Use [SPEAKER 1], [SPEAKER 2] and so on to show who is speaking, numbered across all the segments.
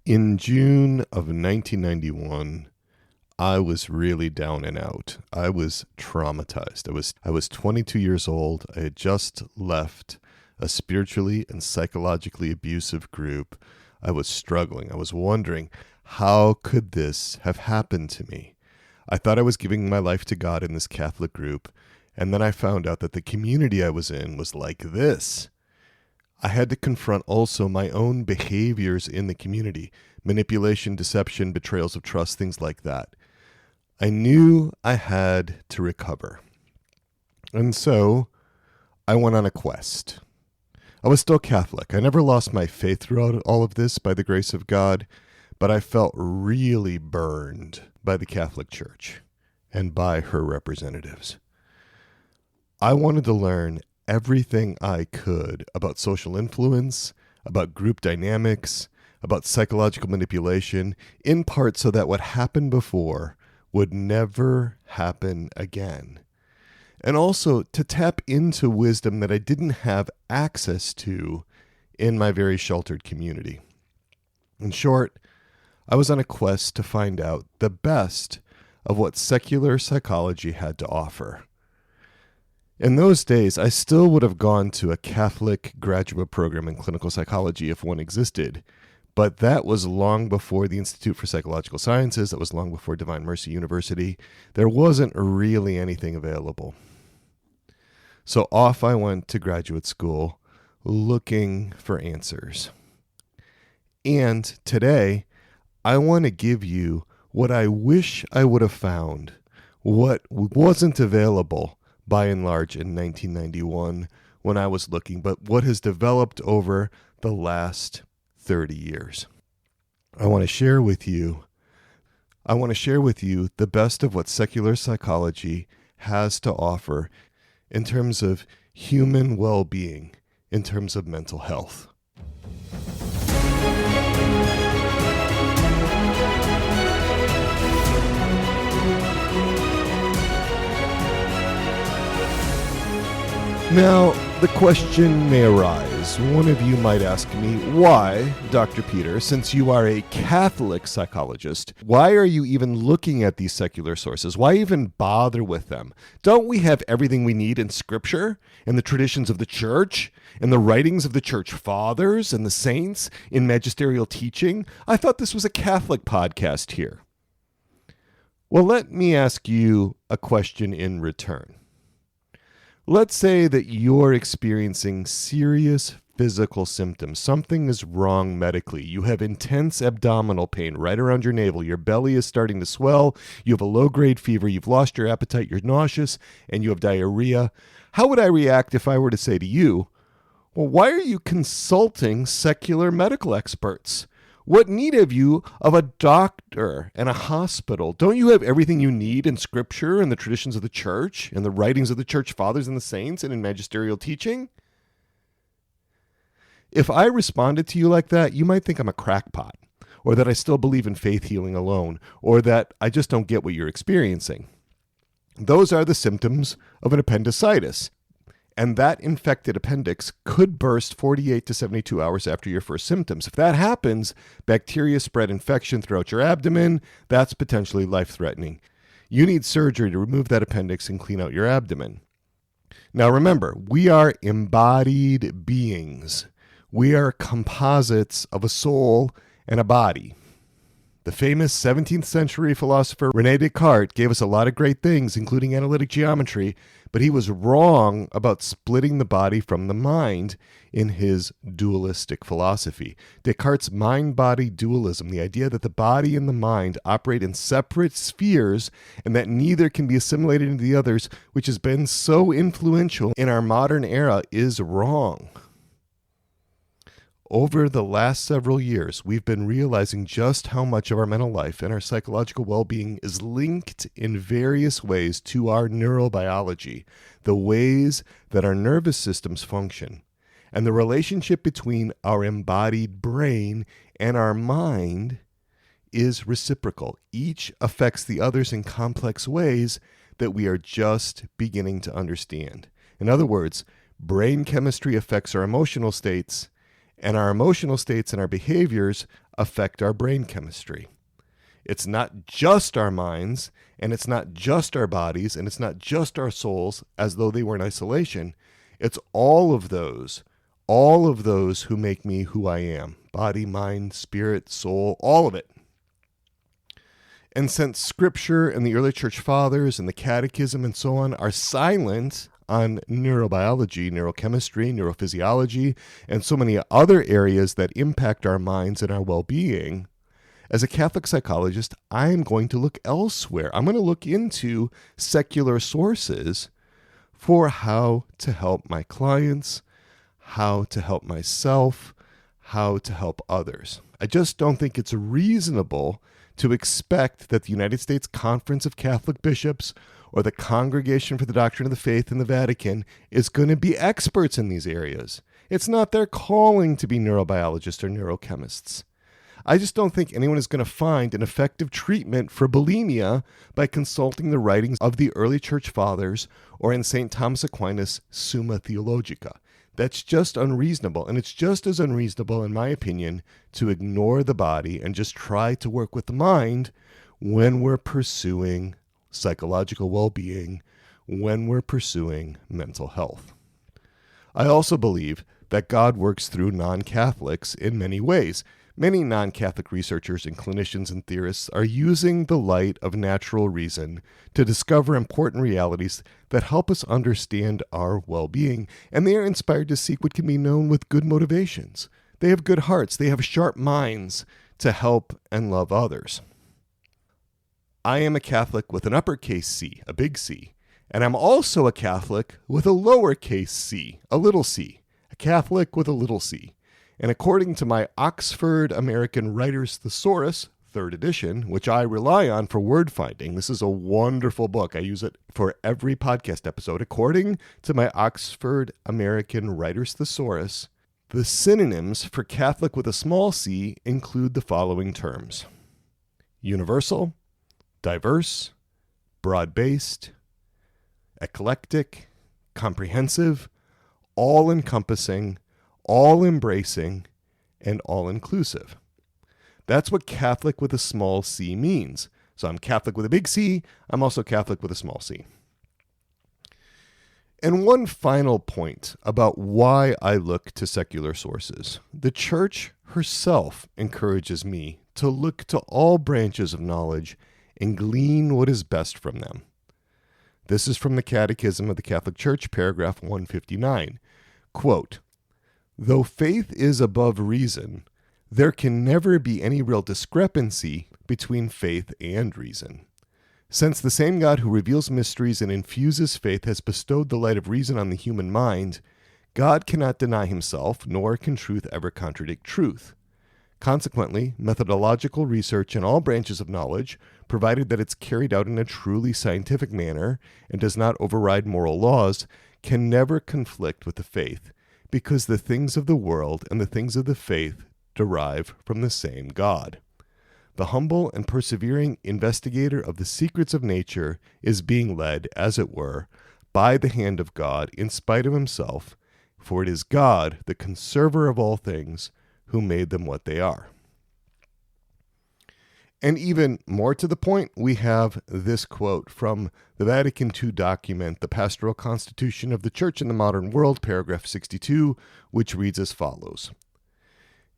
[SPEAKER 1] In June of 1991, I was really down and out. I was traumatized. I was 22 years old. I had just left a spiritually and psychologically abusive group. I was struggling. I was wondering, how could this have happened to me? I thought I was giving my life to God in this Catholic group, and then I found out that the community I was in was like this. I had to confront also my own behaviors in the community: manipulation, deception, betrayals of trust, things like that. I knew I had to recover. And so I went on a quest. I was still Catholic. I never lost my faith throughout all of this by the grace of God, but I felt really burned by the Catholic Church and by her representatives. I wanted to learn everything I could about social influence, about group dynamics, about psychological manipulation, in part so that what happened before would never happen again. And also to tap into wisdom that I didn't have access to in my very sheltered community. In short, I was on a quest to find out the best of what secular psychology had to offer. In those days, I still would have gone to a Catholic graduate program in clinical psychology if one existed, but that was long before the Institute for Psychological Sciences. That was long before Divine Mercy University. There wasn't really anything available. So off I went to graduate school looking for answers. And today, I want to give you what I wish I would have found, what wasn't available by and large in 1991 when I was looking, but what has developed over the last 30 years. I want to share with you the best of what secular psychology has to offer in terms of human well-being, in terms of mental health. Now, the question may arise. One of you might ask me, why, Dr. Peter, since you are a Catholic psychologist, why are you even looking at these secular sources? Why even bother with them? Don't we have everything we need in Scripture, in the traditions of the Church, in the writings of the Church Fathers and the saints, in magisterial teaching? I thought this was a Catholic podcast here. Well, let me ask you a question in return. Let's say that you're experiencing serious physical symptoms. Something is wrong medically. You have intense abdominal pain right around your navel. Your belly is starting to swell. You have a low-grade fever. You've lost your appetite. You're nauseous, and you have diarrhea. How would I react if I were to say to you, well, why are you consulting secular medical experts? What need have you of a doctor and a hospital? Don't you have everything you need in Scripture and the traditions of the Church and the writings of the Church Fathers and the saints and in magisterial teaching? If I responded to you like that, you might think I'm a crackpot, or that I still believe in faith healing alone, or that I just don't get what you're experiencing. Those are the symptoms of an appendicitis. And that infected appendix could burst 48 to 72 hours after your first symptoms. If that happens, bacteria spread infection throughout your abdomen. That's potentially life-threatening. You need surgery to remove that appendix and clean out your abdomen. Now remember, we are embodied beings. We are composites of a soul and a body. The famous 17th century philosopher René Descartes gave us a lot of great things, including analytic geometry, but he was wrong about splitting the body from the mind in his dualistic philosophy. Descartes' mind-body dualism, the idea that the body and the mind operate in separate spheres and that neither can be assimilated into the others, which has been so influential in our modern era, is wrong. Over the last several years, we've been realizing just how much of our mental life and our psychological well-being is linked in various ways to our neurobiology, the ways that our nervous systems function. And the relationship between our embodied brain and our mind is reciprocal. Each affects the others in complex ways that we are just beginning to understand. In other words, brain chemistry affects our emotional states, and our emotional states and our behaviors affect our brain chemistry. It's not just our minds, and it's not just our bodies, and it's not just our souls as though they were in isolation. It's all of those who make me who I am. Body, mind, spirit, soul, all of it. And since Scripture and the early church fathers and the catechism and so on are silent on neurobiology, neurochemistry, neurophysiology, and so many other areas that impact our minds and our well-being, as a Catholic psychologist, I am going to look elsewhere. I'm going to look into secular sources for how to help my clients, how to help myself, how to help others. I just don't think it's reasonable to expect that the United States Conference of Catholic Bishops or the Congregation for the Doctrine of the Faith in the Vatican is going to be experts in these areas. It's not their calling to be neurobiologists or neurochemists. I just don't think anyone is going to find an effective treatment for bulimia by consulting the writings of the early church fathers or in St. Thomas Aquinas' Summa Theologica. That's just unreasonable, and it's just as unreasonable, in my opinion, to ignore the body and just try to work with the mind when we're pursuing psychological well-being, when we're pursuing mental health. I also believe that God works through non-Catholics in many ways. Many non-Catholic researchers and clinicians and theorists are using the light of natural reason to discover important realities that help us understand our well-being, and they are inspired to seek what can be known with good motivations. They have good hearts. They have sharp minds to help and love others. I am a Catholic with an uppercase C, a big C, and I'm also a Catholic with a lowercase c, a little c, a Catholic with a little c. And according to my Oxford American Writers' Thesaurus, 3rd edition, which I rely on for word finding, this is a wonderful book. I use it for every podcast episode. According to my Oxford American Writers' Thesaurus, the synonyms for Catholic with a small c include the following terms: universal, diverse, broad-based, eclectic, comprehensive, all-encompassing, all-embracing, and all-inclusive. That's what Catholic with a small c means. So I'm Catholic with a big C. I'm also Catholic with a small c. And one final point about why I look to secular sources. The Church herself encourages me to look to all branches of knowledge and glean what is best from them. This is from the Catechism of the Catholic Church, paragraph 159. Quote, "Though faith is above reason, there can never be any real discrepancy between faith and reason. Since the same God who reveals mysteries and infuses faith has bestowed the light of reason on the human mind, God cannot deny himself, nor can truth ever contradict truth. Consequently, methodological research in all branches of knowledge, provided that it's carried out in a truly scientific manner and does not override moral laws, can never conflict with the faith, because the things of the world and the things of the faith derive from the same God. The humble and persevering investigator of the secrets of nature is being led, as it were, by the hand of God in spite of himself, for it is God, the conserver of all things, who made them what they are." And even more to the point, we have this quote from the Vatican II document, The Pastoral Constitution of the Church in the Modern World, paragraph 62, which reads as follows.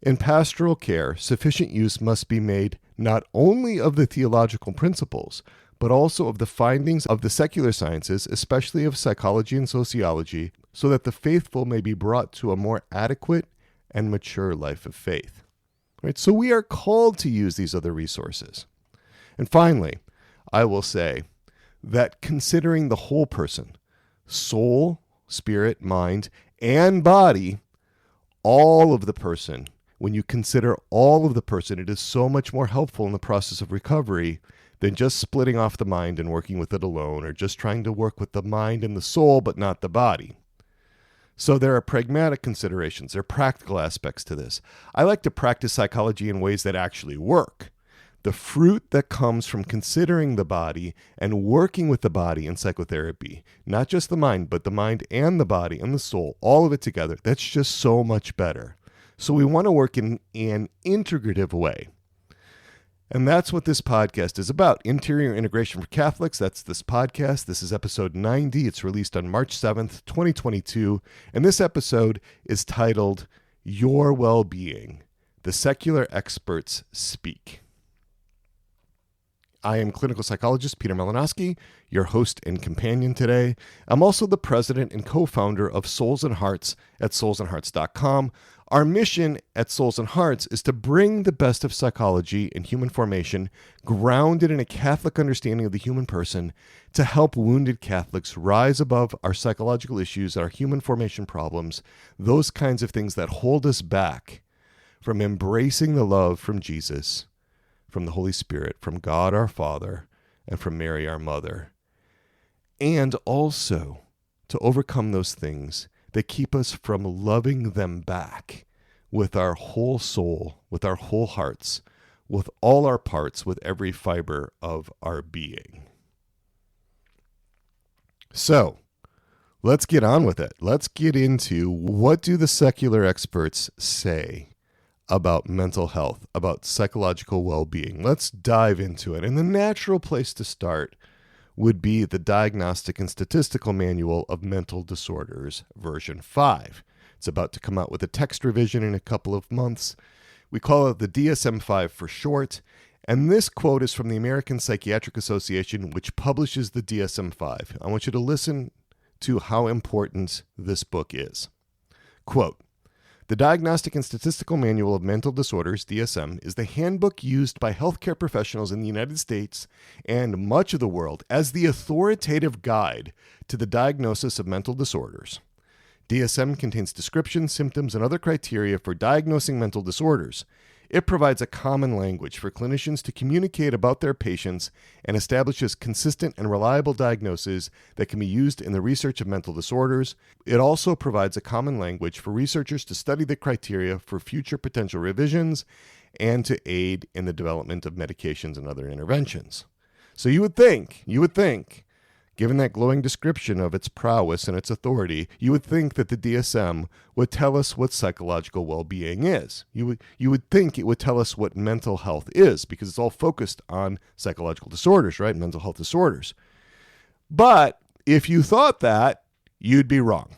[SPEAKER 1] "In pastoral care, sufficient use must be made not only of the theological principles, but also of the findings of the secular sciences, especially of psychology and sociology, so that the faithful may be brought to a more adequate and mature life of faith." Right? So we are called to use these other resources. And finally, I will say that considering the whole person, soul, spirit, mind, and body, all of the person, when you consider all of the person, it is so much more helpful in the process of recovery than just splitting off the mind and working with it alone, or just trying to work with the mind and the soul but not the body. So there are pragmatic considerations, there are practical aspects to this. I like to practice psychology in ways that actually work. The fruit that comes from considering the body and working with the body in psychotherapy, not just the mind, but the mind and the body and the soul, all of it together, that's just so much better. So we want to work in an integrative way. And that's what this podcast is about. Interior integration for Catholics. That's this podcast. This is episode 90. It's released on March 7th, 2022. And this episode is titled, Your Well-Being, The Secular Experts Speak. I am clinical psychologist Peter Malinowski, your host and companion today. I'm also the president and co-founder of Souls and Hearts at soulsandhearts.com. Our mission at Souls and Hearts is to bring the best of psychology and human formation, grounded in a Catholic understanding of the human person, to help wounded Catholics rise above our psychological issues, our human formation problems, those kinds of things that hold us back from embracing the love from Jesus, from the Holy Spirit, from God our Father, and from Mary our Mother. And also to overcome those things that keep us from loving them back with our whole soul, with our whole hearts, with all our parts, with every fiber of our being. So, let's get on with it. Let's get into what do the secular experts say about mental health, about psychological well-being. Let's dive into it. And the natural place to start would be the Diagnostic and Statistical Manual of Mental Disorders, version 5. It's about to come out with a text revision in a couple of months. We call it the DSM-5 for short. And this quote is from the American Psychiatric Association, which publishes the DSM-5. I want you to listen to how important this book is. Quote, "The Diagnostic and Statistical Manual of Mental Disorders, DSM, is the handbook used by healthcare professionals in the United States and much of the world as the authoritative guide to the diagnosis of mental disorders. DSM contains descriptions, symptoms, and other criteria for diagnosing mental disorders. It provides a common language for clinicians to communicate about their patients and establishes consistent and reliable diagnoses that can be used in the research of mental disorders. It also provides a common language for researchers to study the criteria for future potential revisions and to aid in the development of medications and other interventions." So you would think, given that glowing description of its prowess and its authority, you would think that the DSM would tell us what psychological well-being is. You would think it would tell us what mental health is, because it's all focused on psychological disorders, right? Mental health disorders. But if you thought that, you'd be wrong.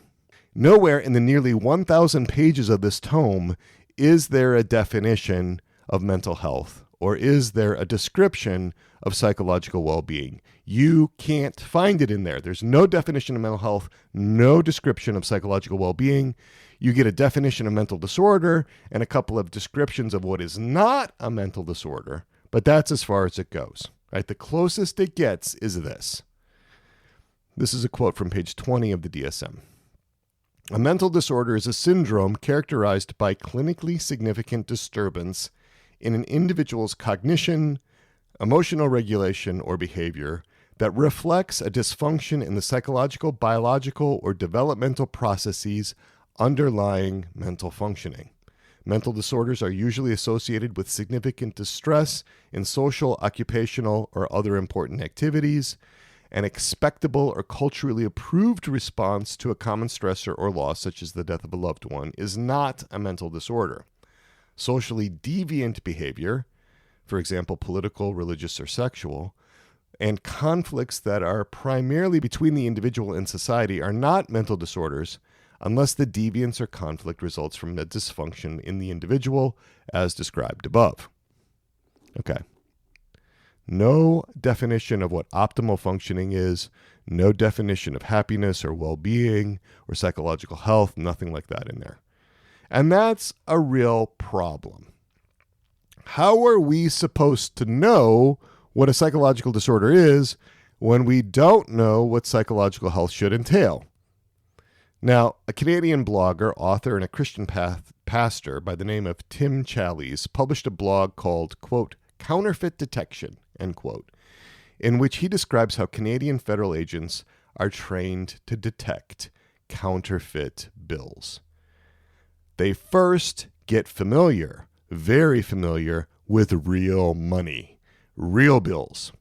[SPEAKER 1] Nowhere in the nearly 1,000 pages of this tome is there a definition of mental health, or is there a description of psychological well-being. You can't find it in there. There's no definition of mental health, no description of psychological well-being. You get a definition of mental disorder and a couple of descriptions of what is not a mental disorder, but that's as far as it goes. Right? The closest it gets is this. This is a quote from page 20 of the DSM. "A mental disorder is a syndrome characterized by clinically significant disturbance in an individual's cognition, emotional regulation, or behavior that reflects a dysfunction in the psychological, biological, or developmental processes underlying mental functioning. Mental disorders are usually associated with significant distress in social, occupational, or other important activities. An expectable or culturally approved response to a common stressor or loss, such as the death of a loved one, is not a mental disorder. Socially deviant behavior, for example, political, religious, or sexual, and conflicts that are primarily between the individual and society are not mental disorders unless the deviance or conflict results from a dysfunction in the individual as described above." Okay. No definition of what optimal functioning is, no definition of happiness or well-being or psychological health, nothing like that in there. And that's a real problem. How are we supposed to know what a psychological disorder is when we don't know what psychological health should entail? Now, a Canadian blogger, author, and a Christian pastor by the name of Tim Challies published a blog called, quote, "Counterfeit Detection," end quote, in which he describes how Canadian federal agents are trained to detect counterfeit bills. They first get familiar, very familiar, with real money, real bills.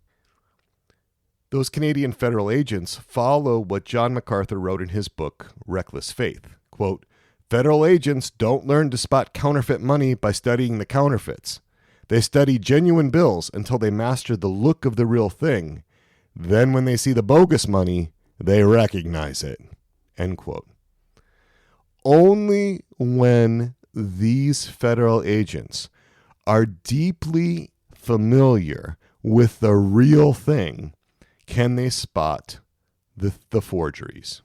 [SPEAKER 1] Those Canadian federal agents follow what John MacArthur wrote in his book, Reckless Faith. Quote, Federal agents don't learn to spot counterfeit money by studying the counterfeits. They study genuine bills until they master the look of the real thing. Then when they see the bogus money, they recognize it. End quote. Only when these federal agents are deeply familiar with the real thing can they spot the forgeries.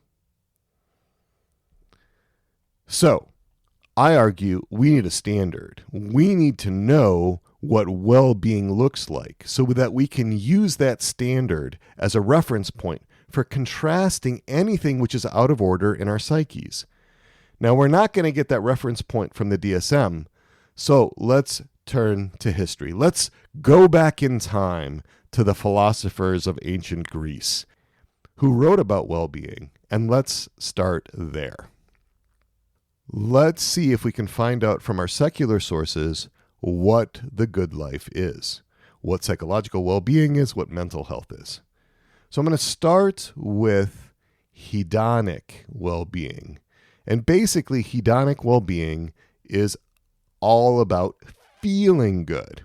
[SPEAKER 1] So, I argue we need a standard. We need to know what well-being looks like so that we can use that standard as a reference point for contrasting anything which is out of order in our psyches. Now, we're not going to get that reference point from the DSM, so let's turn to history. Let's go back in time to the philosophers of ancient Greece who wrote about well-being, and let's start there. Let's see if we can find out from our secular sources what the good life is, what psychological well-being is, what mental health is. So I'm going to start with hedonic well-being. And basically, hedonic well-being is all about feeling good.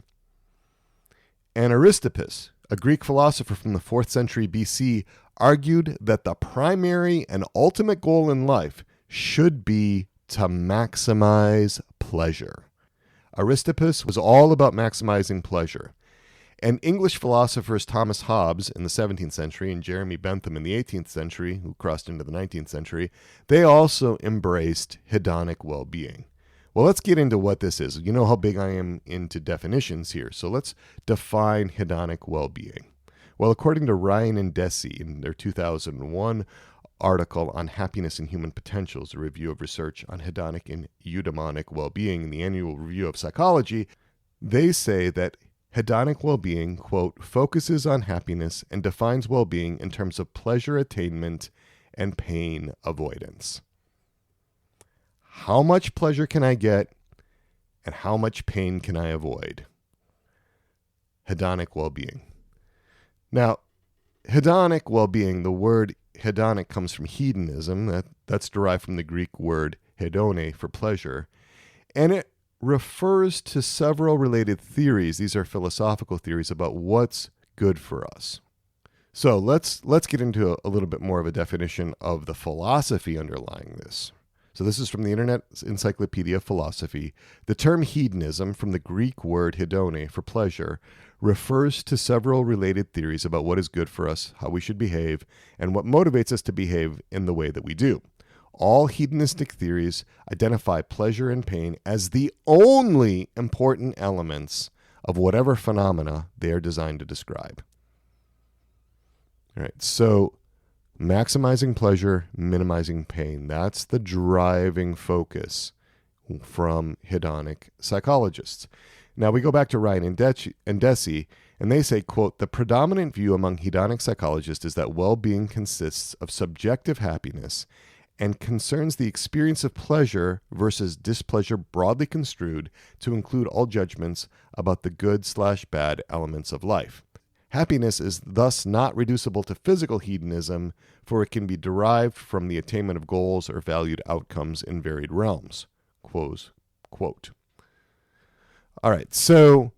[SPEAKER 1] And Aristippus, a Greek philosopher from the 4th century BC, argued that the primary and ultimate goal in life should be to maximize pleasure. Aristippus was all about maximizing pleasure. And English philosophers Thomas Hobbes in the 17th century and Jeremy Bentham in the 18th century, who crossed into the 19th century, they also embraced hedonic well-being. Well, let's get into what this is. You know how big I am into definitions here, so let's define hedonic well-being. Well, according to Ryan and Deci in their 2001 article on happiness and human potentials, a review of research on hedonic and eudaimonic well-being in the Annual Review of Psychology, they say that hedonic well-being, quote, focuses on happiness and defines well-being in terms of pleasure attainment and pain avoidance. How much pleasure can I get and how much pain can I avoid? Hedonic well-being. Now, hedonic well-being, the word hedonic comes from hedonism. That's derived from the Greek word hedone for pleasure. And it refers to several related theories. These are philosophical theories about what's good for us. So let's get into a little bit more of a definition of the philosophy underlying this. So this is from the Internet Encyclopedia of Philosophy. The term hedonism, from the Greek word hedone for pleasure, refers to several related theories about what is good for us, how we should behave, and what motivates us to behave in the way that we do. All hedonistic theories identify pleasure and pain as the only important elements of whatever phenomena they are designed to describe. All right, so maximizing pleasure, minimizing pain. That's the driving focus from hedonic psychologists. Now we go back to Ryan and Deci, and they say, quote, the predominant view among hedonic psychologists is that well-being consists of subjective happiness and concerns the experience of pleasure versus displeasure broadly construed to include all judgments about the good/bad elements of life. Happiness is thus not reducible to physical hedonism, for it can be derived from the attainment of goals or valued outcomes in varied realms. Quote. All right, so,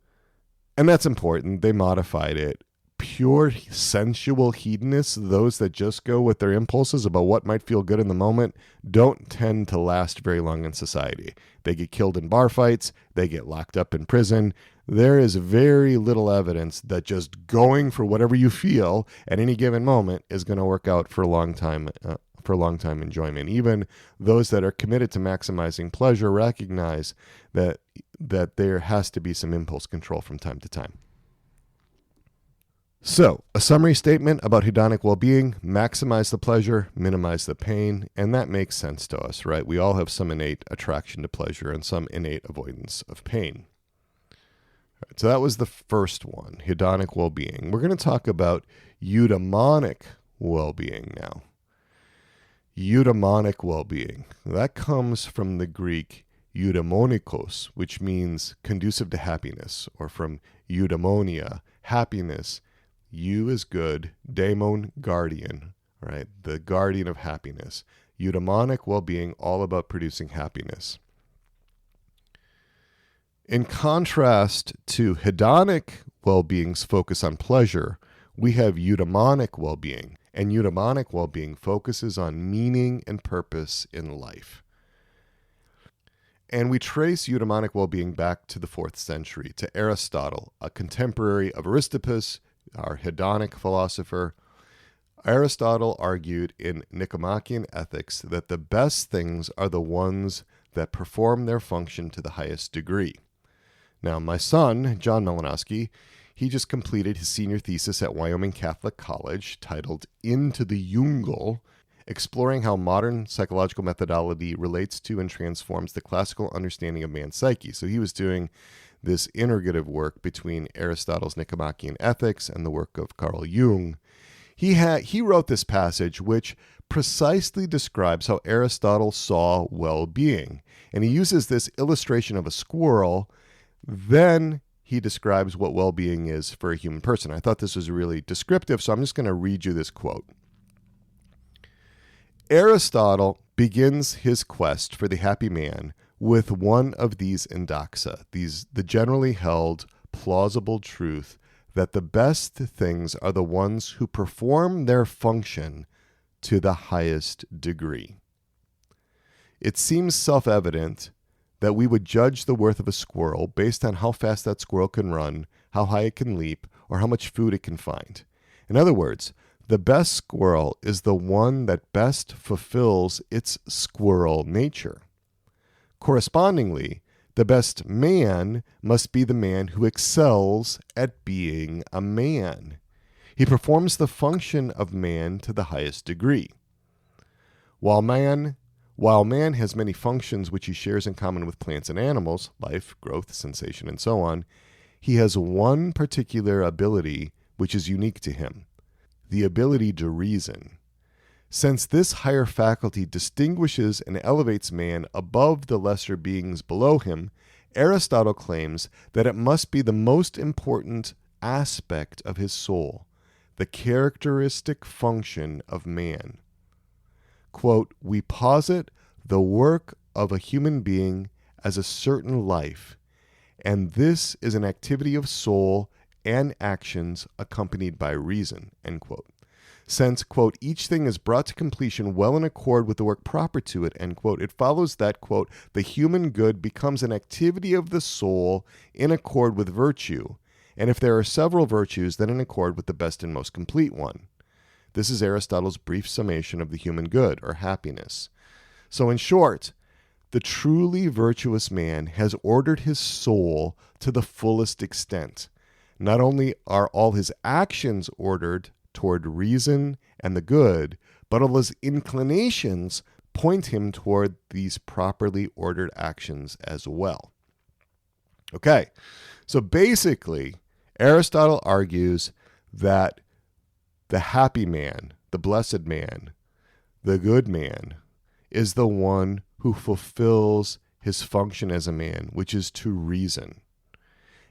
[SPEAKER 1] and that's important, they modified it. Pure sensual hedonists, those that just go with their impulses about what might feel good in the moment, don't tend to last very long in society. They get killed in bar fights, they get locked up in prison. There is very little evidence that just going for whatever you feel at any given moment is going to work out for a long time enjoyment. Even those that are committed to maximizing pleasure recognize that there has to be some impulse control from time to time. So, a summary statement about hedonic well-being: maximize the pleasure, minimize the pain, and that makes sense to us, right? We all have some innate attraction to pleasure and some innate avoidance of pain. All right, so that was the first one, hedonic well-being. We're going to talk about eudaimonic well-being now. Eudaimonic well-being. That comes from the Greek eudaimonekos, which means conducive to happiness, or from eudaimonia, happiness. Eu is good, daimon, guardian, right? The guardian of happiness. Eudaimonic well-being, all about producing happiness. In contrast to hedonic well-being's focus on pleasure, we have eudaimonic well-being, and eudaimonic well-being focuses on meaning and purpose in life. And we trace eudaimonic well-being back to the 4th century, to Aristotle, a contemporary of Aristippus, our hedonic philosopher. Aristotle argued in Nicomachean Ethics that the best things are the ones that perform their function to the highest degree. Now, my son, John Melanowski, he just completed his senior thesis at Wyoming Catholic College titled Into the Jungle, exploring how modern psychological methodology relates to and transforms the classical understanding of man's psyche. So he was doing this integrative work between Aristotle's Nicomachean Ethics and the work of Carl Jung. He wrote this passage which precisely describes how Aristotle saw well-being. And he uses this illustration of a squirrel. Then he describes what well-being is for a human person. I thought this was really descriptive, so I'm just going to read you this quote. Aristotle begins his quest for the happy man with one of these endoxa, the generally held plausible truth that the best things are the ones who perform their function to the highest degree. It seems self-evident that we would judge the worth of a squirrel based on how fast that squirrel can run, how high it can leap, or how much food it can find. In other words, the best squirrel is the one that best fulfills its squirrel nature. Correspondingly, the best man must be the man who excels at being a man. He performs the function of man to the highest degree. While man has many functions which he shares in common with plants and animals, life, growth, sensation, and so on, he has one particular ability which is unique to him, the ability to reason. Since this higher faculty distinguishes and elevates man above the lesser beings below him, Aristotle claims that it must be the most important aspect of his soul, the characteristic function of man. Quote, we posit the work of a human being as a certain life, and this is an activity of soul and actions accompanied by reason, end quote. Since, quote, each thing is brought to completion well in accord with the work proper to it, end quote, it follows that, quote, the human good becomes an activity of the soul in accord with virtue, and if there are several virtues, then in accord with the best and most complete one. This is Aristotle's brief summation of the human good, or happiness. So in short, the truly virtuous man has ordered his soul to the fullest extent. Not only are all his actions ordered toward reason and the good, but all his inclinations point him toward these properly ordered actions as well. Okay, so basically, Aristotle argues that the happy man, the blessed man, the good man, is the one who fulfills his function as a man, which is to reason.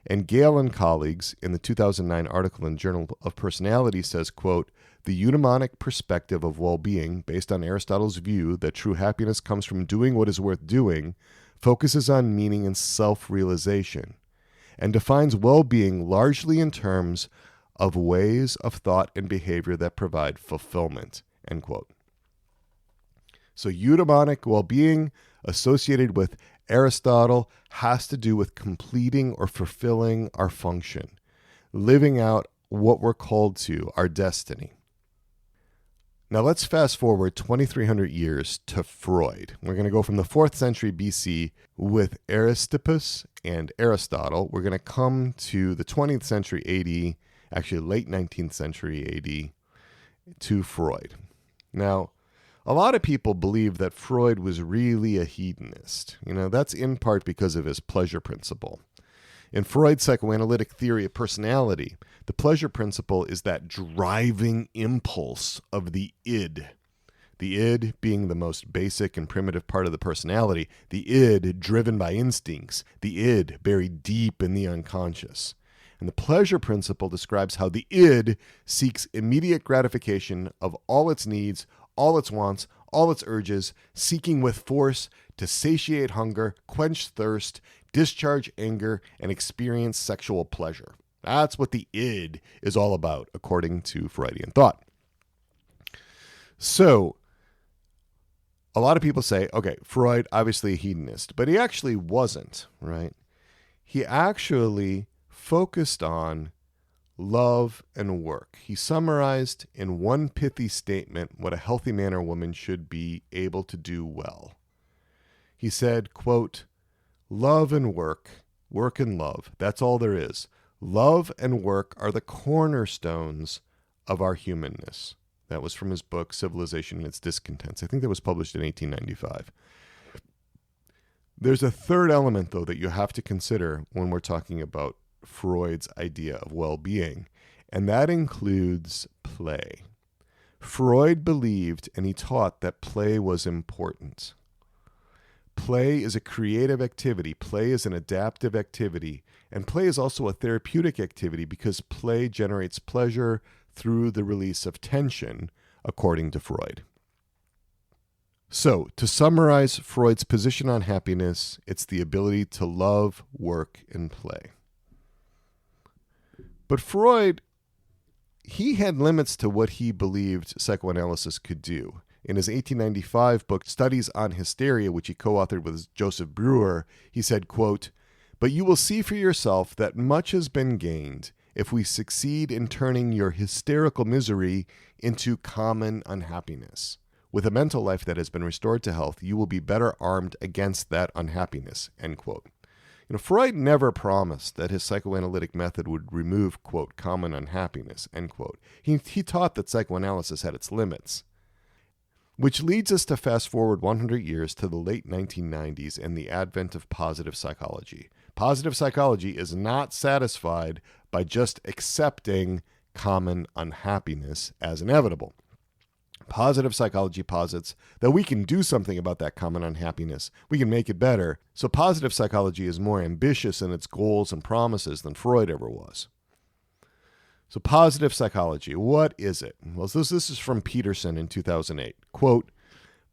[SPEAKER 1] And Gale and colleagues in the 2009 article in Journal of Personality says, quote, the eudaimonic perspective of well-being, based on Aristotle's view that true happiness comes from doing what is worth doing, focuses on meaning and self-realization, and defines well-being largely in terms of ways of thought and behavior that provide fulfillment, end quote. So eudaimonic well-being associated with Aristotle has to do with completing or fulfilling our function, living out what we're called to, our destiny. Now let's fast forward 2,300 years to Freud. We're going to go from the 4th century BC with Aristippus and Aristotle. We're going to come to the 20th century AD, actually late 19th century AD, to Freud. Now, a lot of people believe that Freud was really a hedonist. That's in part because of his pleasure principle. In Freud's psychoanalytic theory of personality, the pleasure principle is that driving impulse of the id. The id being the most basic and primitive part of the personality, the id driven by instincts, the id buried deep in the unconscious. And the pleasure principle describes how the id seeks immediate gratification of all its needs, all its wants, all its urges, seeking with force to satiate hunger, quench thirst, discharge anger, and experience sexual pleasure. That's what the id is all about, according to Freudian thought. So, a lot of people say, okay, Freud, obviously a hedonist, but he actually wasn't, right? He actually focused on love and work. He summarized in one pithy statement what a healthy man or woman should be able to do well. He said, quote, love and work and love, that's all there is. Love and work are the cornerstones of our humanness. That was from his book, Civilization and Its Discontents. I think that was published in 1895. There's a third element, though, that you have to consider when we're talking about Freud's idea of well-being, and that includes play. Freud believed and he taught that play was important. Play is a creative activity. Play is an adaptive activity. And play is also a therapeutic activity because play generates pleasure through the release of tension, according to Freud. So, to summarize Freud's position on happiness, it's the ability to love, work, and play. But Freud, he had limits to what he believed psychoanalysis could do. In his 1895 book, Studies on Hysteria, which he co-authored with Joseph Breuer, he said, quote, but you will see for yourself that much has been gained if we succeed in turning your hysterical misery into common unhappiness. With a mental life that has been restored to health, you will be better armed against that unhappiness, end quote. Freud never promised that his psychoanalytic method would remove, quote, common unhappiness, end quote. He taught that psychoanalysis had its limits. Which leads us to fast forward 100 years to the late 1990s and the advent of positive psychology. Positive psychology is not satisfied by just accepting common unhappiness as inevitable. Positive psychology posits that we can do something about that common unhappiness. We can make it better. So positive psychology is more ambitious in its goals and promises than Freud ever was. So positive psychology, what is it? Well, this is from Peterson in 2008. Quote,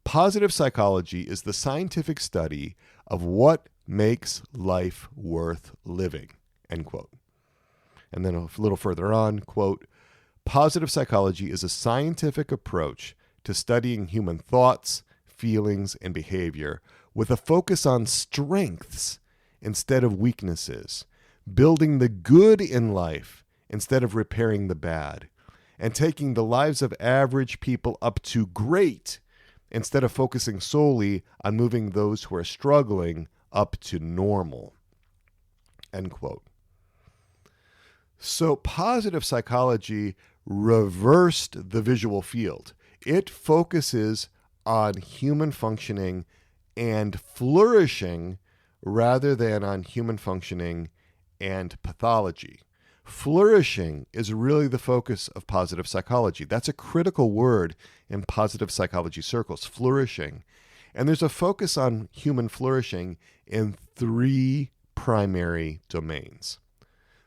[SPEAKER 1] positive psychology is the scientific study of what makes life worth living, end quote. And then a little further on, quote, positive psychology is a scientific approach to studying human thoughts, feelings, and behavior with a focus on strengths instead of weaknesses, building the good in life instead of repairing the bad, and taking the lives of average people up to great instead of focusing solely on moving those who are struggling up to normal, end quote. So positive psychology reversed the visual field. It focuses on human functioning and flourishing rather than on human functioning and pathology. Flourishing is really the focus of positive psychology. That's a critical word in positive psychology circles, flourishing. And there's a focus on human flourishing in three primary domains.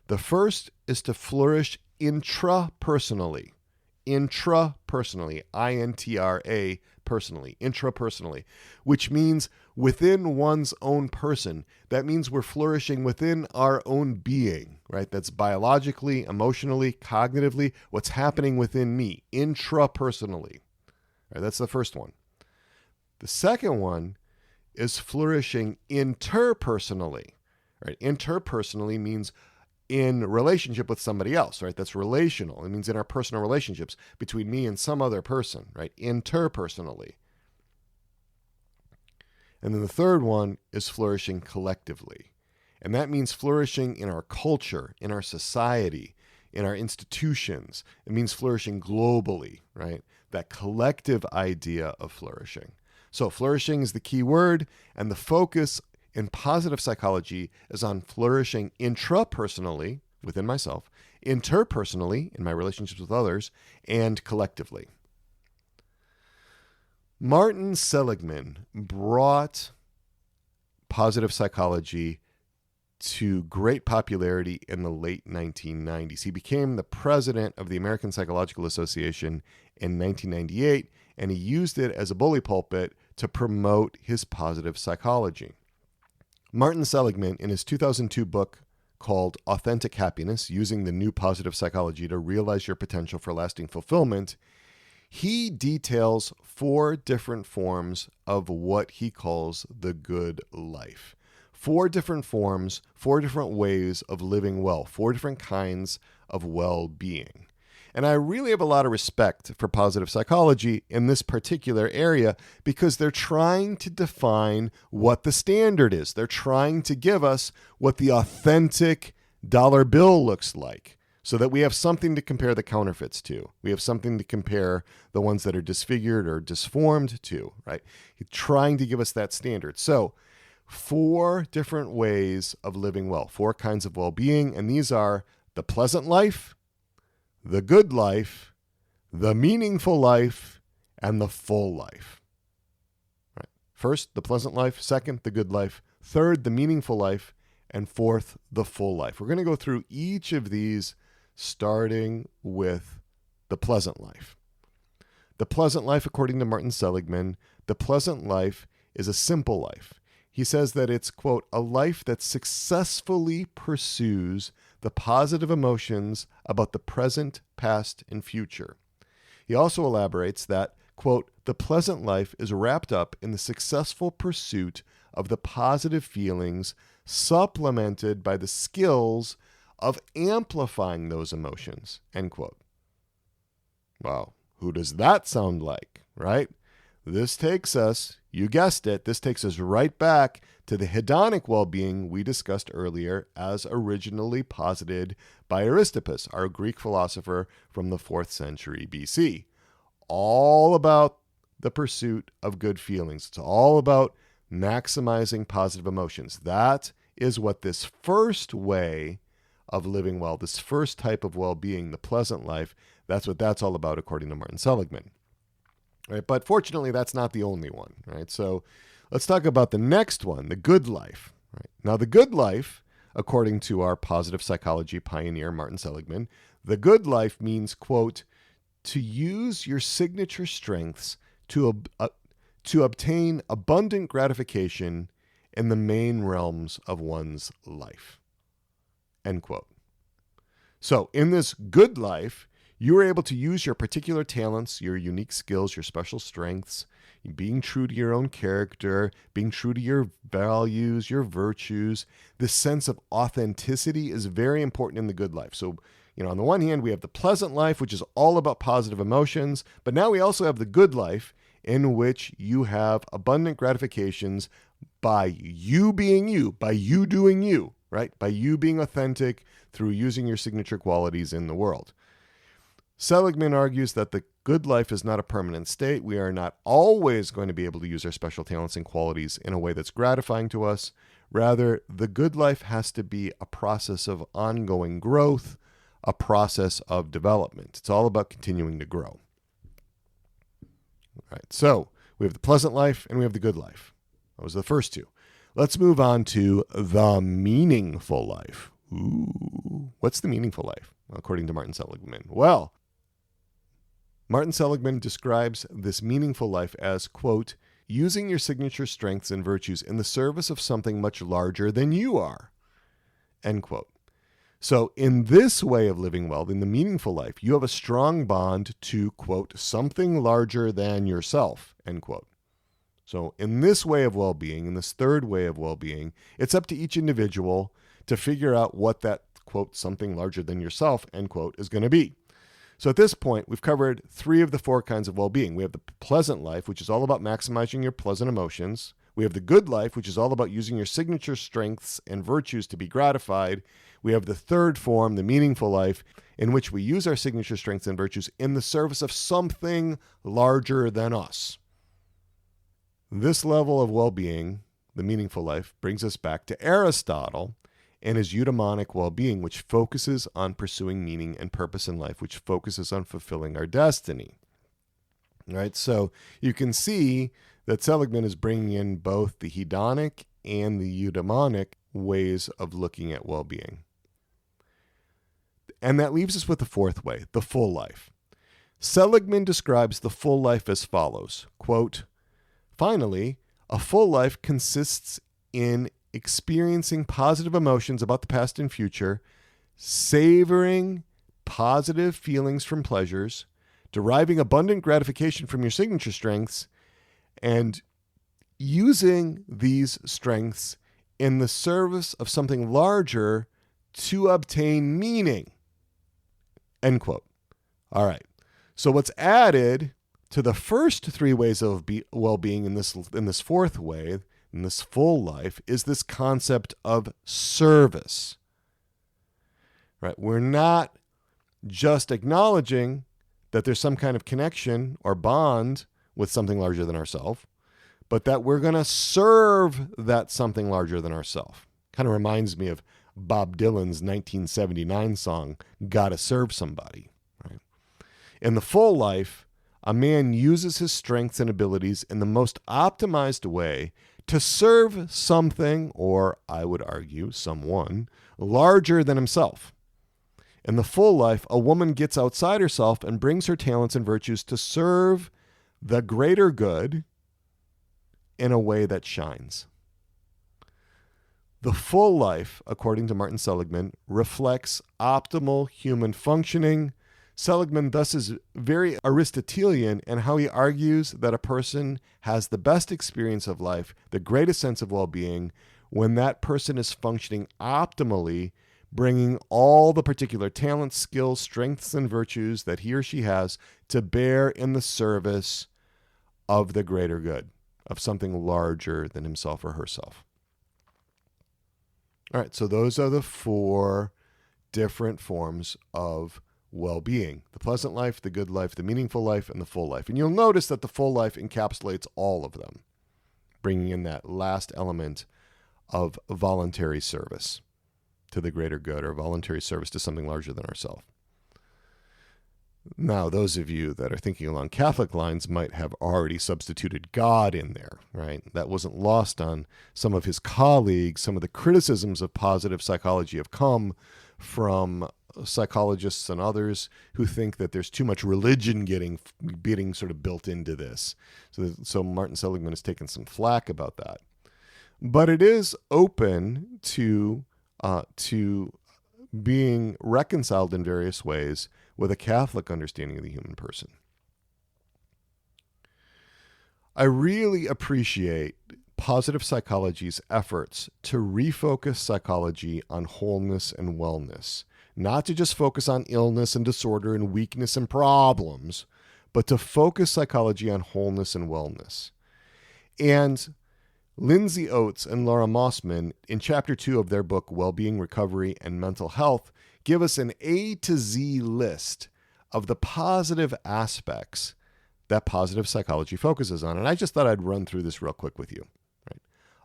[SPEAKER 1] The first is to flourish intrapersonally, I-N-T-R-A, personally, intrapersonally, which means within one's own person. That means we're flourishing within our own being, right? That's biologically, emotionally, cognitively, what's happening within me, intrapersonally. Right, that's the first one. The second one is flourishing interpersonally. Right? Interpersonally means in relationship with somebody else, right? That's relational. It means in our personal relationships between me and some other person, right? Interpersonally. And then the third one is flourishing collectively. And that means flourishing in our culture, in our society, in our institutions. It means flourishing globally, right? That collective idea of flourishing. So flourishing is the key word, and the focus in positive psychology is on flourishing intrapersonally, within myself, interpersonally, in my relationships with others, and collectively. Martin Seligman brought positive psychology to great popularity in the late 1990s. He became the president of the American Psychological Association in 1998, and he used it as a bully pulpit to promote his positive psychology. Martin Seligman, in his 2002 book called Authentic Happiness, Using the New Positive Psychology to Realize Your Potential for Lasting Fulfillment, he details 4 different forms of what he calls the good life. 4 different forms, 4 different ways of living well, 4 different kinds of well-being. And I really have a lot of respect for positive psychology in this particular area because they're trying to define what the standard is. They're trying to give us what the authentic dollar bill looks like so that we have something to compare the counterfeits to. We have something to compare the ones that are disfigured or disformed to, right? He's trying to give us that standard. So 4 different ways of living well, 4 kinds of well-being, and these are the pleasant life, the good life, the meaningful life, and the full life. Right. First, the pleasant life. Second, the good life. Third, the meaningful life. And fourth, the full life. We're going to go through each of these starting with the pleasant life. The pleasant life, according to Martin Seligman, the pleasant life is a simple life. He says that it's, quote, a life that successfully pursues the positive emotions about the present, past, and future. He also elaborates that, quote, the pleasant life is wrapped up in the successful pursuit of the positive feelings supplemented by the skills of amplifying those emotions, end quote. Wow, who does that sound like, right? This takes us, you guessed it, this takes us right back to the hedonic well-being we discussed earlier as originally posited by Aristippus, our Greek philosopher from the 4th century BC. All about the pursuit of good feelings. It's all about maximizing positive emotions. That is what this first way of living well, this first type of well-being, the pleasant life, that's what that's all about according to Martin Seligman. Right? But fortunately, that's not the only one. Right? So let's talk about the next one, the good life. Right? Now, the good life, according to our positive psychology pioneer, Martin Seligman, the good life means, quote, to use your signature strengths to obtain abundant gratification in the main realms of one's life, end quote. So in this good life, you are able to use your particular talents, your unique skills, your special strengths, being true to your own character, being true to your values, your virtues. This sense of authenticity is very important in the good life. So, on the one hand, we have the pleasant life, which is all about positive emotions, but now we also have the good life in which you have abundant gratifications by you being you, by you doing you, right? By you being authentic through using your signature qualities in the world. Seligman argues that the good life is not a permanent state. We are not always going to be able to use our special talents and qualities in a way that's gratifying to us. Rather, the good life has to be a process of ongoing growth, a process of development. It's all about continuing to grow. All right, so we have the pleasant life and we have the good life. Those are the first two. Let's move on to the meaningful life. Ooh, what's the meaningful life, according to Martin Seligman? Well, Martin Seligman describes this meaningful life as, quote, using your signature strengths and virtues in the service of something much larger than you are, end quote. So in this way of living well, in the meaningful life, you have a strong bond to, quote, something larger than yourself, end quote. So in this way of well-being, in this third way of well-being, it's up to each individual to figure out what that, quote, something larger than yourself, end quote, is going to be. So at this point, we've covered 3 of the 4 kinds of well-being. We have the pleasant life, which is all about maximizing your pleasant emotions. We have the good life, which is all about using your signature strengths and virtues to be gratified. We have the third form, the meaningful life, in which we use our signature strengths and virtues in the service of something larger than us. This level of well-being, the meaningful life, brings us back to Aristotle and his eudaimonic well-being, which focuses on pursuing meaning and purpose in life, which focuses on fulfilling our destiny. All right, so you can see that Seligman is bringing in both the hedonic and the eudaimonic ways of looking at well-being. And that leaves us with the fourth way, the full life. Seligman describes the full life as follows, quote, "Finally, a full life consists in experiencing positive emotions about the past and future, savoring positive feelings from pleasures, deriving abundant gratification from your signature strengths, and using these strengths in the service of something larger to obtain meaning." End quote. All right. So what's added to the first three ways of well-being in this fourth way, in this full life, is this concept of service. Right? We're not just acknowledging that there's some kind of connection or bond with something larger than ourselves, but that we're going to serve that something larger than ourselves. Kind of reminds me of Bob Dylan's 1979 song, "Gotta Serve Somebody." Right? In the full life, a man uses his strengths and abilities in the most optimized way to serve something, or I would argue someone, larger than himself. In the full life, a woman gets outside herself and brings her talents and virtues to serve the greater good in a way that shines. The full life, according to Martin Seligman, reflects optimal human functioning. Seligman thus is very Aristotelian in how he argues that a person has the best experience of life, the greatest sense of well-being, when that person is functioning optimally, bringing all the particular talents, skills, strengths, and virtues that he or she has to bear in the service of the greater good, of something larger than himself or herself. All right, so those are the four different forms of well-being: the pleasant life, the good life, the meaningful life, and the full life. And you'll notice that the full life encapsulates all of them, bringing in that last element of voluntary service to the greater good, or voluntary service to something larger than ourselves. Now, those of you that are thinking along Catholic lines might have already substituted God in there, right? That wasn't lost on some of his colleagues. Some of the criticisms of positive psychology have come from psychologists and others who think that there's too much religion getting sort of built into this. So Martin Seligman has taken some flack about that. But it is open to being reconciled in various ways with a Catholic understanding of the human person. I really appreciate positive psychology's efforts to refocus psychology on wholeness and wellness, not to just focus on illness and disorder and weakness and problems, but to focus psychology on wholeness and wellness. And Lindsay Oates and Laura Mossman, in Chapter 2 of their book, Wellbeing, Recovery, and Mental Health, give us an A to Z list of the positive aspects that positive psychology focuses on. And I just thought I'd run through this real quick with you. Right?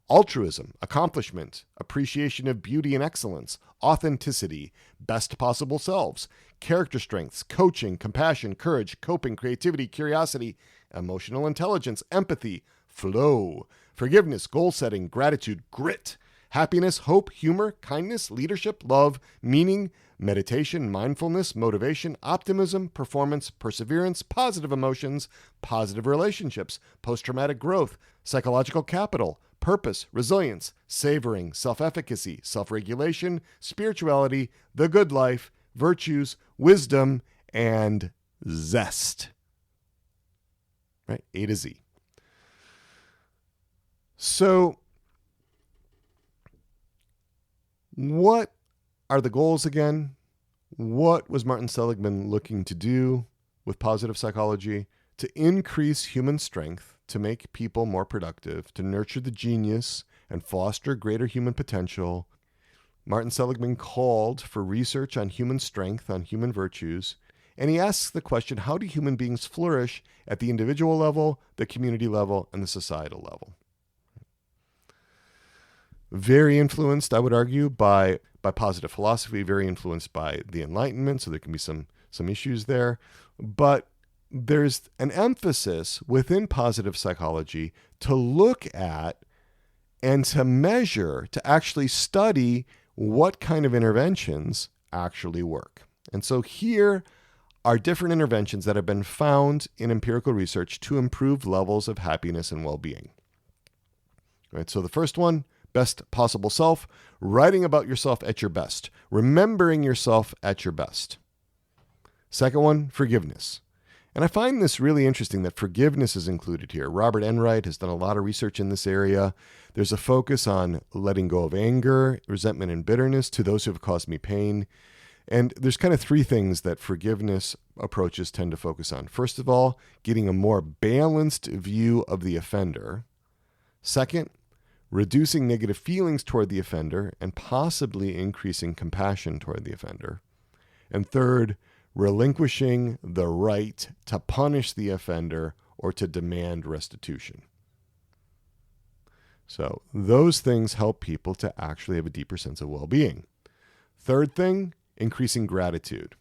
[SPEAKER 1] Altruism, accomplishment, appreciation of beauty and excellence, authenticity, best possible selves, character strengths, coaching, compassion, courage, coping, creativity, curiosity, emotional intelligence, empathy, flow, forgiveness, goal setting, gratitude, grit, happiness, hope, humor, kindness, leadership, love, meaning, meditation, mindfulness, motivation, optimism, performance, perseverance, positive emotions, positive relationships, post-traumatic growth, psychological capital, purpose, resilience, savoring, self-efficacy, self-regulation, spirituality, the good life, virtues, wisdom, and zest. Right? A to Z. So, what are the goals again? What was Martin Seligman looking to do with positive psychology? To increase human strength, to make people more productive, to nurture the genius and foster greater human potential. Martin Seligman called for research on human strength, on human virtues, and he asks the question, how do human beings flourish at the individual level, the community level, and the societal level? Very influenced, I would argue, by positive philosophy, very influenced by the Enlightenment, so there can be some issues there. But there's an emphasis within positive psychology to look at and to measure, to actually study what kind of interventions actually work. And so here are different interventions that have been found in empirical research to improve levels of happiness and well-being. Right, so the first one, best possible self, writing about yourself at your best, remembering yourself at your best. Second one, forgiveness. And I find this really interesting that forgiveness is included here. Robert Enright has done a lot of research in this area. There's a focus on letting go of anger, resentment, and bitterness to those who have caused me pain. And there's kind of three things that forgiveness approaches tend to focus on. First of all, getting a more balanced view of the offender. Second, reducing negative feelings toward the offender and possibly increasing compassion toward the offender. And third, relinquishing the right to punish the offender or to demand restitution. So those things help people to actually have a deeper sense of well-being. Third thing, increasing gratitude.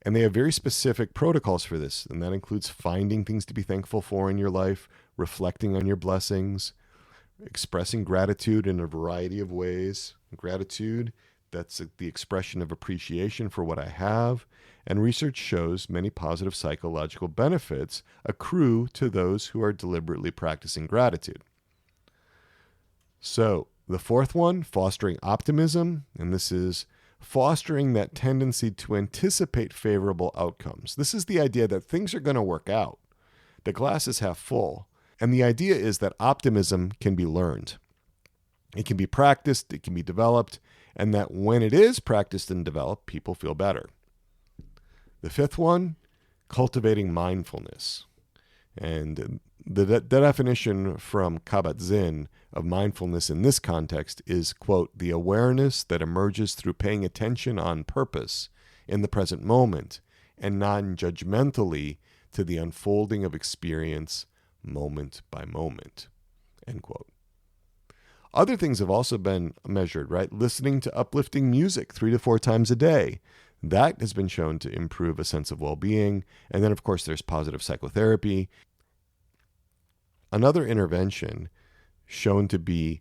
[SPEAKER 1] And they have very specific protocols for this, and that includes finding things to be thankful for in your life, reflecting on your blessings, expressing gratitude in a variety of ways. Gratitude, that's the expression of appreciation for what I have. And research shows many positive psychological benefits accrue to those who are deliberately practicing gratitude. So the fourth one, fostering optimism, and this is fostering that tendency to anticipate favorable outcomes. This is the idea that things are going to work out. The glass is half full. And the idea is that optimism can be learned. It can be practiced, it can be developed, and that when it is practiced and developed, people feel better. The fifth one, cultivating mindfulness. And the definition from Kabat-Zinn of mindfulness in this context is, quote, the awareness that emerges through paying attention on purpose in the present moment and non-judgmentally to the unfolding of experience moment by moment, end quote. Other things have also been measured, right? Listening to uplifting music 3 to 4 times a day. That has been shown to improve a sense of well-being. And then, of course, there's positive psychotherapy. Another intervention shown to be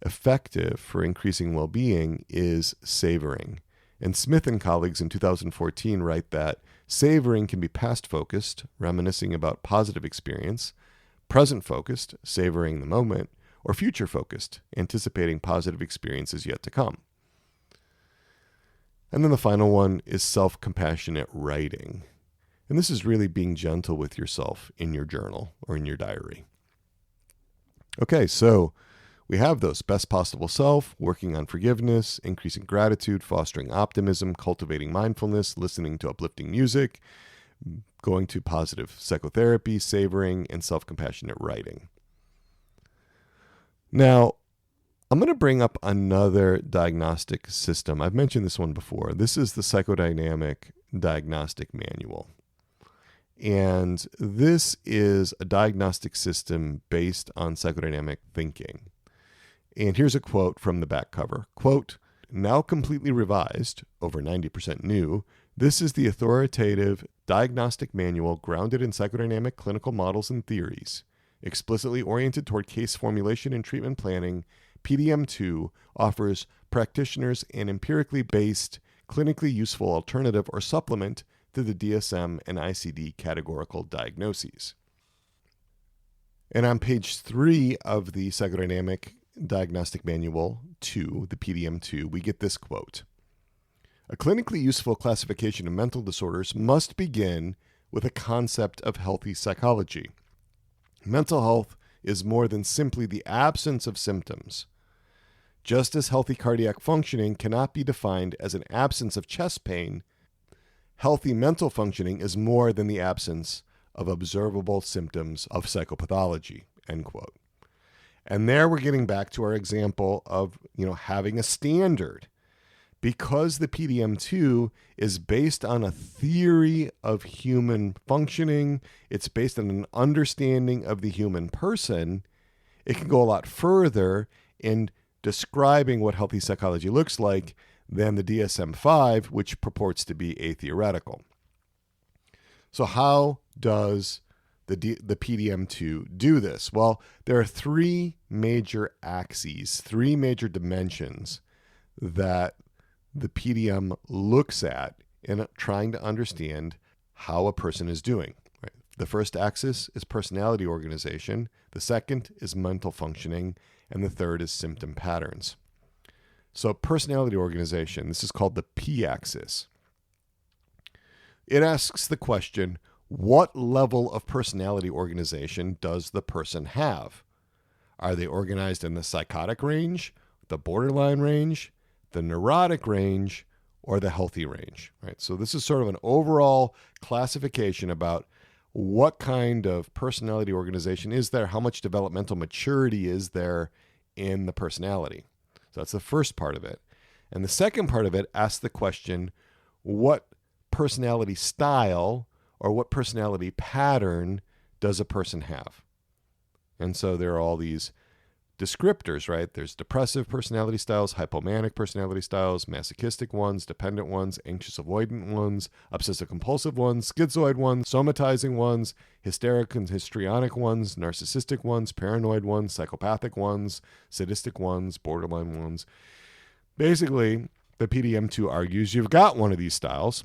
[SPEAKER 1] effective for increasing well-being is savoring. And Smith and colleagues in 2014 write that savoring can be past-focused, reminiscing about positive experience, present-focused, savoring the moment, or future-focused, anticipating positive experiences yet to come. And then the final one is self-compassionate writing. And this is really being gentle with yourself in your journal or in your diary. Okay, so we have those: best possible self, working on forgiveness, increasing gratitude, fostering optimism, cultivating mindfulness, listening to uplifting music, going to positive psychotherapy, savoring, and self-compassionate writing. Now, I'm going to bring up another diagnostic system. I've mentioned this one before. This is the Psychodynamic Diagnostic Manual. And this is a diagnostic system based on psychodynamic thinking. And here's a quote from the back cover. Quote, now completely revised, over 90% new, this is the authoritative diagnostic manual grounded in psychodynamic clinical models and theories. Explicitly oriented toward case formulation and treatment planning, PDM2 offers practitioners an empirically based, clinically useful alternative or supplement to the DSM and ICD categorical diagnoses. And on page 3 of the Psychodynamic Diagnostic Manual 2, the PDM2, we get this quote. A clinically useful classification of mental disorders must begin with a concept of healthy psychology. Mental health is more than simply the absence of symptoms. Just as healthy cardiac functioning cannot be defined as an absence of chest pain, healthy mental functioning is more than the absence of observable symptoms of psychopathology, end quote. And there we're getting back to our example of, having a standard. Because the PDM2 is based on a theory of human functioning, it's based on an understanding of the human person, it can go a lot further in describing what healthy psychology looks like than the DSM-5, which purports to be atheoretical. So how does the PDM2 do this? Well, there are 3 major axes, 3 major dimensions that the PDM looks at in trying to understand how a person is doing. Right? The first axis is personality organization. The second is mental functioning. And the third is symptom patterns. So personality organization, this is called the p-axis. It asks the question, what level of personality organization does the person have? Are they organized in the psychotic range, the borderline range, the neurotic range, or the healthy range? Right? So this is sort of an overall classification about what kind of personality organization is there, how much developmental maturity is there in the personality. So that's the first part of it. And the second part of it asks the question, what personality style or what personality pattern does a person have? And so there are all these descriptors, right? There's depressive personality styles, hypomanic personality styles, masochistic ones, dependent ones, anxious avoidant ones, obsessive compulsive ones, schizoid ones, somatizing ones, hysteric and histrionic ones, narcissistic ones, paranoid ones, psychopathic ones, sadistic ones, borderline ones. Basically, the PDM2 argues you've got one of these styles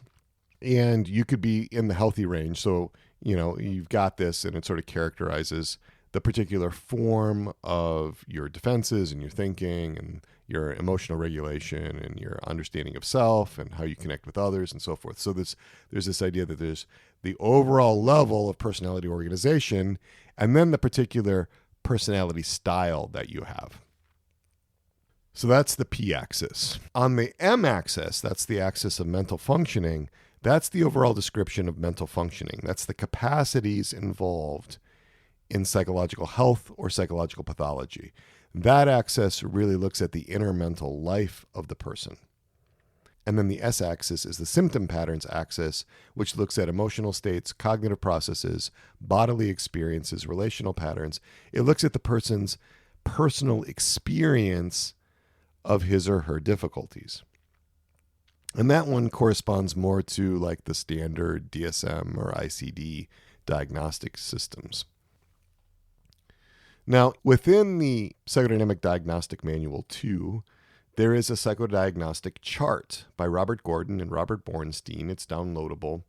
[SPEAKER 1] and you could be in the healthy range. So, you've got this, and it sort of characterizes the particular form of your defenses and your thinking and your emotional regulation and your understanding of self and how you connect with others and so forth. So there's this idea that there's the overall level of personality organization and then the particular personality style that you have. So that's the p-axis. On the m-axis, that's the axis of mental functioning. That's the overall description of mental functioning. That's the capacities involved in psychological health or psychological pathology. That axis really looks at the inner mental life of the person. And then the S-axis is the symptom patterns axis, which looks at emotional states, cognitive processes, bodily experiences, relational patterns. It looks at the person's personal experience of his or her difficulties. And that one corresponds more to like the standard DSM or ICD diagnostic systems. Now, within the Psychodynamic Diagnostic Manual 2, there is a psychodiagnostic chart by Robert Gordon and Robert Bornstein. It's downloadable.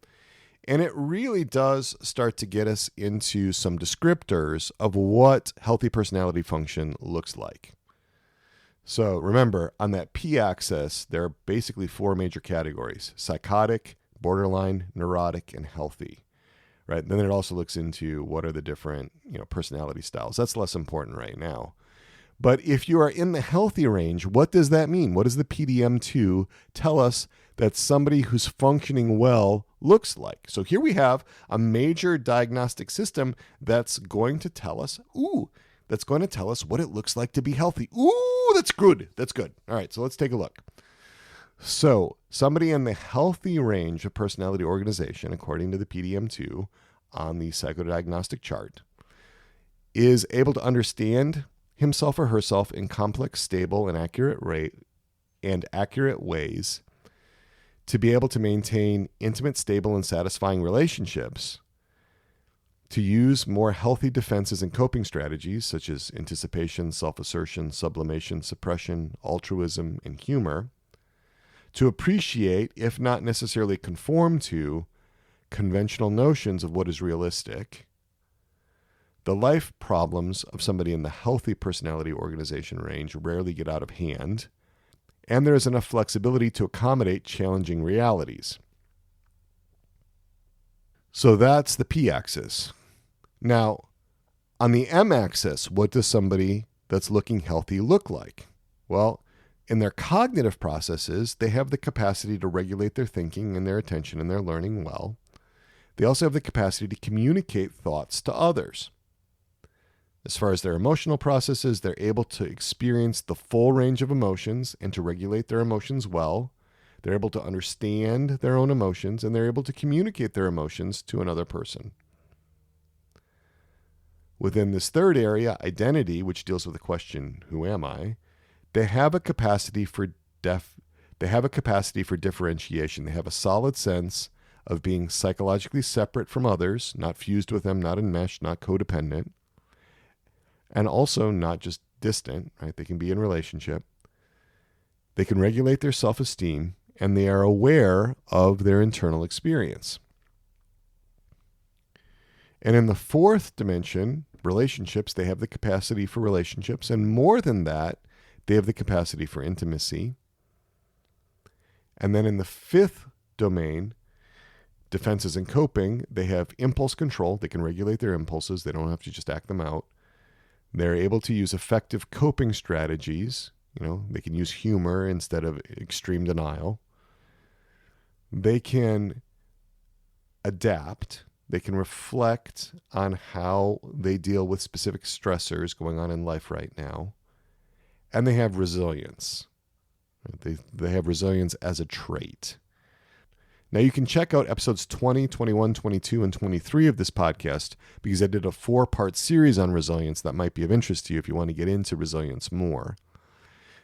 [SPEAKER 1] And it really does start to get us into some descriptors of what healthy personality function looks like. So remember, on that p-axis, there are basically four major categories: psychotic, borderline, neurotic, and healthy. Right? Then it also looks into what are the different, personality styles. That's less important right now. But if you are in the healthy range, what does that mean? What does the PDM2 tell us that somebody who's functioning well looks like? So here we have a major diagnostic system that's going to tell us, what it looks like to be healthy. Ooh, that's good. That's good. All right, so let's take a look. So somebody in the healthy range of personality organization, according to the PDM2 on the psychodiagnostic chart, is able to understand himself or herself in complex, stable, and accurate ways, to be able to maintain intimate, stable, and satisfying relationships, to use more healthy defenses and coping strategies such as anticipation, self-assertion, sublimation, suppression, altruism, and humor, to appreciate, if not necessarily conform to, conventional notions of what is realistic. The life problems of somebody in the healthy personality organization range rarely get out of hand, and there is enough flexibility to accommodate challenging realities. So that's the p-axis. Now, on the m-axis, what does somebody that's looking healthy look like? Well, in their cognitive processes, they have the capacity to regulate their thinking and their attention and their learning well. They also have the capacity to communicate thoughts to others. As far as their emotional processes, they're able to experience the full range of emotions and to regulate their emotions well. They're able to understand their own emotions, and they're able to communicate their emotions to another person. Within this third area, identity, which deals with the question, who am I? They have a capacity for differentiation. They have a solid sense of being psychologically separate from others, not fused with them, not enmeshed, not codependent, and also not just distant, right? They can be in relationship. They can regulate their self-esteem, and they are aware of their internal experience. And in the fourth dimension, relationships, they have the capacity for relationships. And more than that, they have the capacity for intimacy. And then in the fifth domain, defenses and coping, they have impulse control. They can regulate their impulses. They don't have to just act them out. They're able to use effective coping strategies. They can use humor instead of extreme denial. They can adapt. They can reflect on how they deal with specific stressors going on in life right now. And they have resilience. They have resilience as a trait. Now, you can check out episodes 20, 21, 22, and 23 of this podcast because I did a 4-part series on resilience that might be of interest to you if you want to get into resilience more.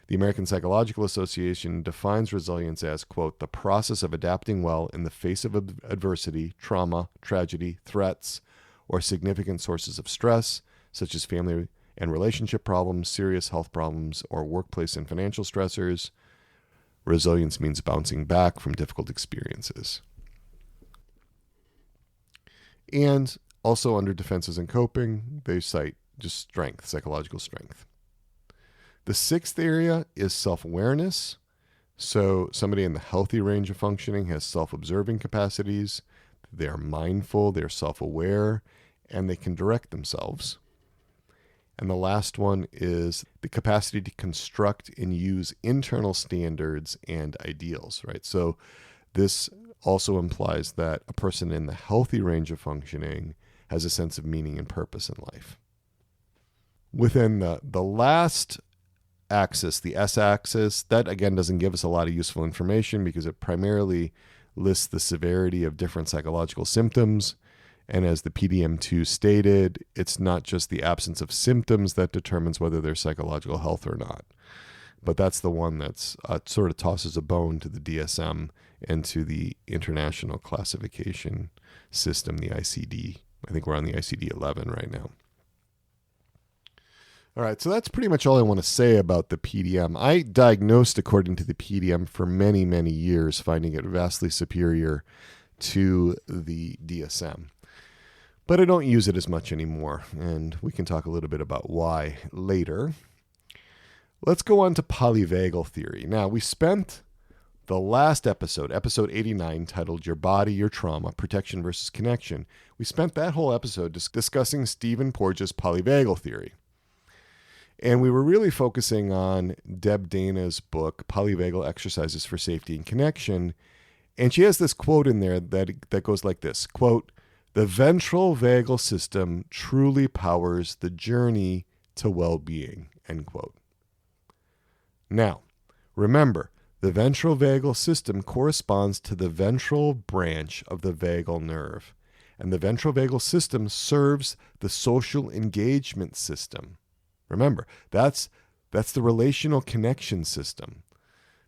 [SPEAKER 1] The American Psychological Association defines resilience as, quote, the process of adapting well in the face of adversity, trauma, tragedy, threats, or significant sources of stress, such as family and relationship problems, serious health problems, or workplace and financial stressors. Resilience means bouncing back from difficult experiences. And also under defenses and coping, they cite just strength, psychological strength. The sixth area is self-awareness. So somebody in the healthy range of functioning has self-observing capacities. They're mindful, they're self-aware, and they can direct themselves. And the last one is the capacity to construct and use internal standards and ideals, right? So this also implies that a person in the healthy range of functioning has a sense of meaning and purpose in life. Within the last axis, the S-axis, that again doesn't give us a lot of useful information because it primarily lists the severity of different psychological symptoms. And as the PDM-2 stated, it's not just the absence of symptoms that determines whether there's psychological health or not. But that's the one that's sort of tosses a bone to the DSM and to the international classification system, the ICD. I think we're on the ICD-11 right now. All right, so that's pretty much all I want to say about the PDM. I diagnosed according to the PDM for many, many years, finding it vastly superior to the DSM. But I don't use it as much anymore, and we can talk a little bit about why later. Let's go on to polyvagal theory. Now, we spent the last episode, episode 89, titled Your Body, Your Trauma, Protection versus Connection. We spent that whole episode discussing Stephen Porges' polyvagal theory. And we were really focusing on Deb Dana's book, Polyvagal Exercises for Safety and Connection. And she has this quote in there that goes like this, quote, the ventral vagal system truly powers the journey to well-being, end quote. Now, remember, the ventral vagal system corresponds to the ventral branch of the vagal nerve. And the ventral vagal system serves the social engagement system. Remember, that's the relational connection system.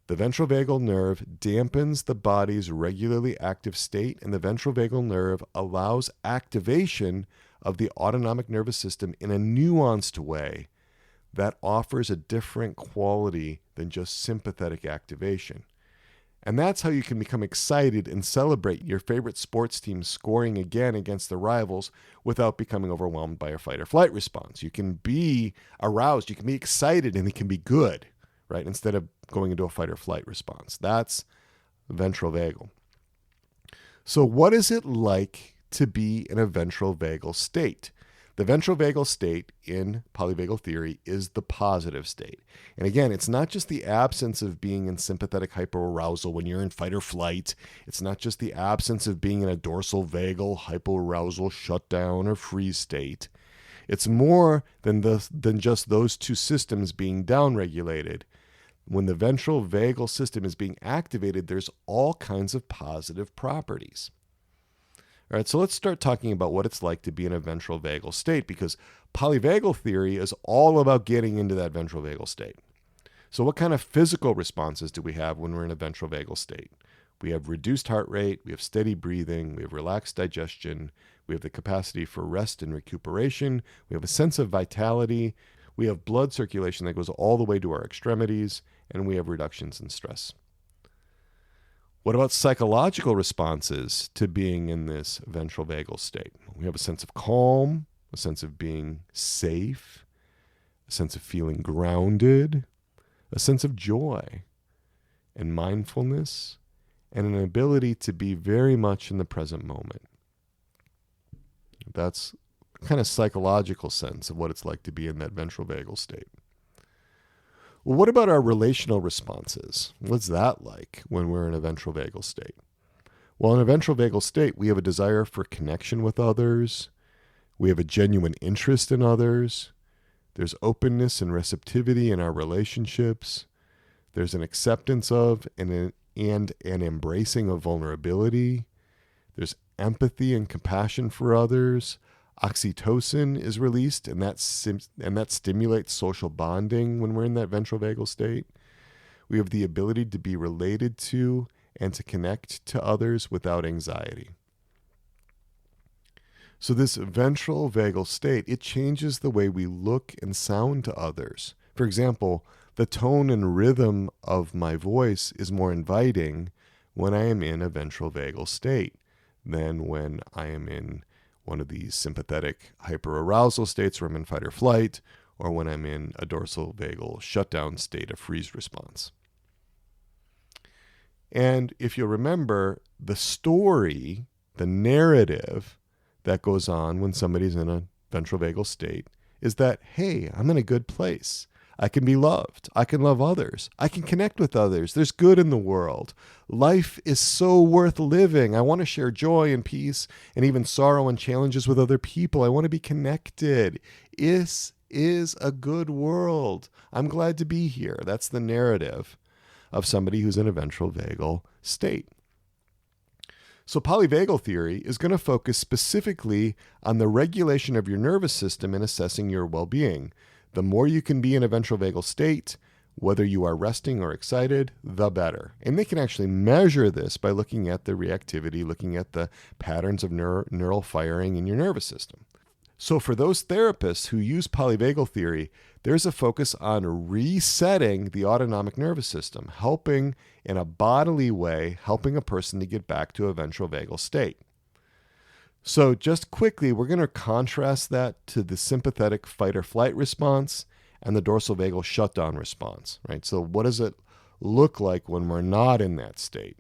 [SPEAKER 1] The ventral vagal nerve dampens the body's regularly active state, and the ventral vagal nerve allows activation of the autonomic nervous system in a nuanced way that offers a different quality than just sympathetic activation. And that's how you can become excited and celebrate your favorite sports team scoring again against the rivals without becoming overwhelmed by a fight or flight response. You can be aroused, you can be excited, and it can be good, right? Instead of going into a fight or flight response. That's ventral vagal. So what is it like to be in a ventral vagal state? The ventral vagal state in polyvagal theory is the positive state. And again, it's not just the absence of being in sympathetic hyperarousal when you're in fight or flight. It's not just the absence of being in a dorsal vagal hypoarousal shutdown or freeze state. It's more than just those two systems being downregulated. When the ventral vagal system is being activated, there's all kinds of positive properties. All right, so let's start talking about what it's like to be in a ventral vagal state, because polyvagal theory is all about getting into that ventral vagal state. So what kind of physical responses do we have when we're in a ventral vagal state? We have reduced heart rate, we have steady breathing, we have relaxed digestion, we have the capacity for rest and recuperation, we have a sense of vitality, we have blood circulation that goes all the way to our extremities, and we have reductions in stress. What about psychological responses to being in this ventral vagal state? We have a sense of calm, a sense of being safe, a sense of feeling grounded, a sense of joy and mindfulness, and an ability to be very much in the present moment. That's kind of psychological sense of what it's like to be in that ventral vagal state. Well, what about our relational responses? What's that like when we're in a ventral vagal state? Well, in a ventral vagal state, we have a desire for connection with others. We have a genuine interest in others. There's openness and receptivity in our relationships. There's an acceptance of and an embracing of vulnerability. There's empathy and compassion for others. Oxytocin is released, and that stimulates social bonding when we're in that ventral vagal state. We have the ability to be related to and to connect to others without anxiety. So this ventral vagal state, it changes the way we look and sound to others. For example, the tone and rhythm of my voice is more inviting when I am in a ventral vagal state than when I am in one of these sympathetic hyperarousal states where I'm in fight or flight, or when I'm in a dorsal vagal shutdown state of freeze response. And if you'll remember, the story, the narrative that goes on when somebody's in a ventral vagal state is that, hey, I'm in a good place. I can be loved. I can love others. I can connect with others. There's good in the world. Life is so worth living. I want to share joy and peace and even sorrow and challenges with other people. I want to be connected. This is a good world. I'm glad to be here. That's the narrative of somebody who's in a ventral vagal state. So polyvagal theory is going to focus specifically on the regulation of your nervous system in assessing your well-being. The more you can be in a ventral vagal state, whether you are resting or excited, the better. And they can actually measure this by looking at the reactivity, looking at the patterns of neural firing in your nervous system. So for those therapists who use polyvagal theory, there's a focus on resetting the autonomic nervous system, helping in a bodily way, helping a person to get back to a ventral vagal state. So just quickly, we're going to contrast that to the sympathetic fight or flight response and the dorsal vagal shutdown response, right? So what does it look like when we're not in that state?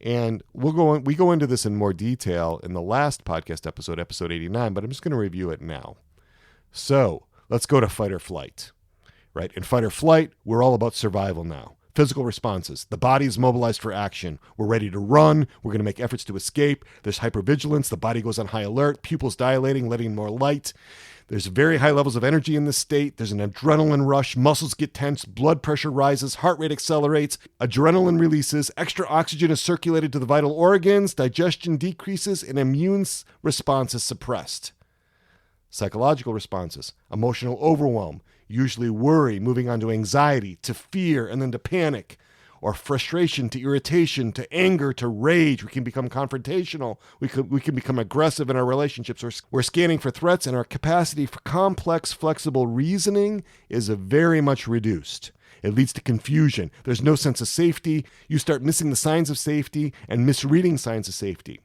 [SPEAKER 1] And we go into this in more detail in the last podcast episode, episode 89, but I'm just going to review it now. So let's go to fight or flight, right? In fight or flight, we're all about survival now. Physical responses. The body is mobilized for action. We're ready to run. We're going to make efforts to escape. There's hypervigilance. The body goes on high alert. Pupils dilating, letting more light. There's very high levels of energy in this state. There's an adrenaline rush. Muscles get tense. Blood pressure rises. Heart rate accelerates. Adrenaline releases. Extra oxygen is circulated to the vital organs. Digestion decreases, and immune response is suppressed. Psychological responses. Emotional overwhelm. Usually worry, moving on to anxiety, to fear, and then to panic, or frustration, to irritation, to anger, to rage. We can become confrontational. We can become aggressive in our relationships. We're scanning for threats, and our capacity for complex, flexible reasoning is very much reduced. It leads to confusion. There's no sense of safety. You start missing the signs of safety and misreading signs of safety.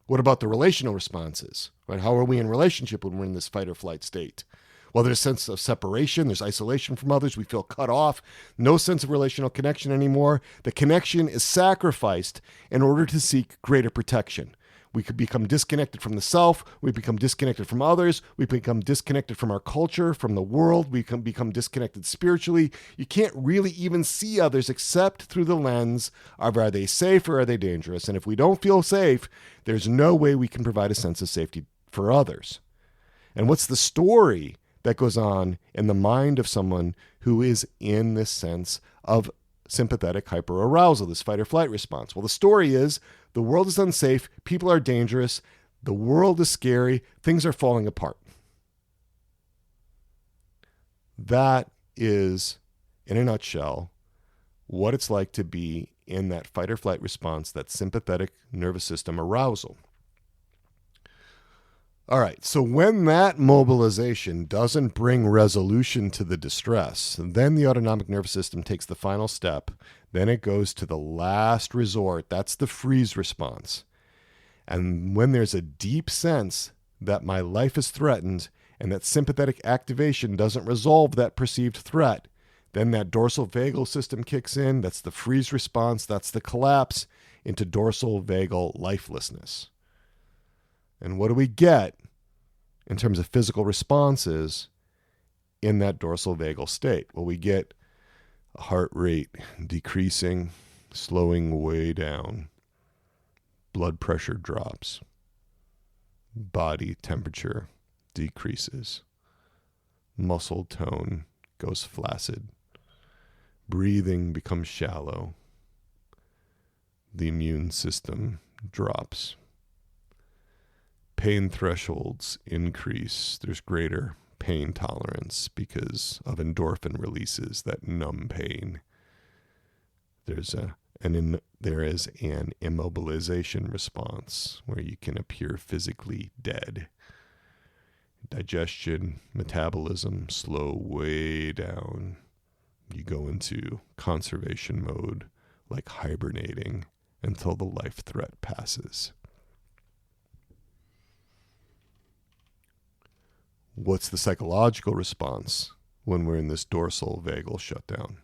[SPEAKER 1] What about the relational responses? Right? How are we in relationship when we're in this fight or flight state? Well, there's a sense of separation. There's isolation from others. We feel cut off. No sense of relational connection anymore. The connection is sacrificed in order to seek greater protection. We could become disconnected from the self. We become disconnected from others. We become disconnected from our culture, from the world. We can become disconnected spiritually. You can't really even see others except through the lens of, are they safe or are they dangerous? And if we don't feel safe, there's no way we can provide a sense of safety for others. And what's the story that goes on in the mind of someone who is in this sense of sympathetic hyperarousal, this fight or flight response? Well, the story is the world is unsafe, people are dangerous, the world is scary, things are falling apart. That is, in a nutshell, what it's like to be in that fight or flight response, that sympathetic nervous system arousal. All right, so when that mobilization doesn't bring resolution to the distress, then the autonomic nervous system takes the final step. Then it goes to the last resort. That's the freeze response. And when there's a deep sense that my life is threatened and that sympathetic activation doesn't resolve that perceived threat, then that dorsal vagal system kicks in. That's the freeze response. That's the collapse into dorsal vagal lifelessness. And what do we get in terms of physical responses in that dorsal vagal state? Well, we get a heart rate decreasing, slowing way down. Blood pressure drops. Body temperature decreases. Muscle tone goes flaccid. Breathing becomes shallow. The immune system drops. Pain thresholds increase. There's greater pain tolerance because of endorphin releases that numb pain. There is an immobilization response where you can appear physically dead. Digestion, metabolism slow way down. You go into conservation mode, like hibernating, until the life threat passes. What's the psychological response when we're in this dorsal vagal shutdown?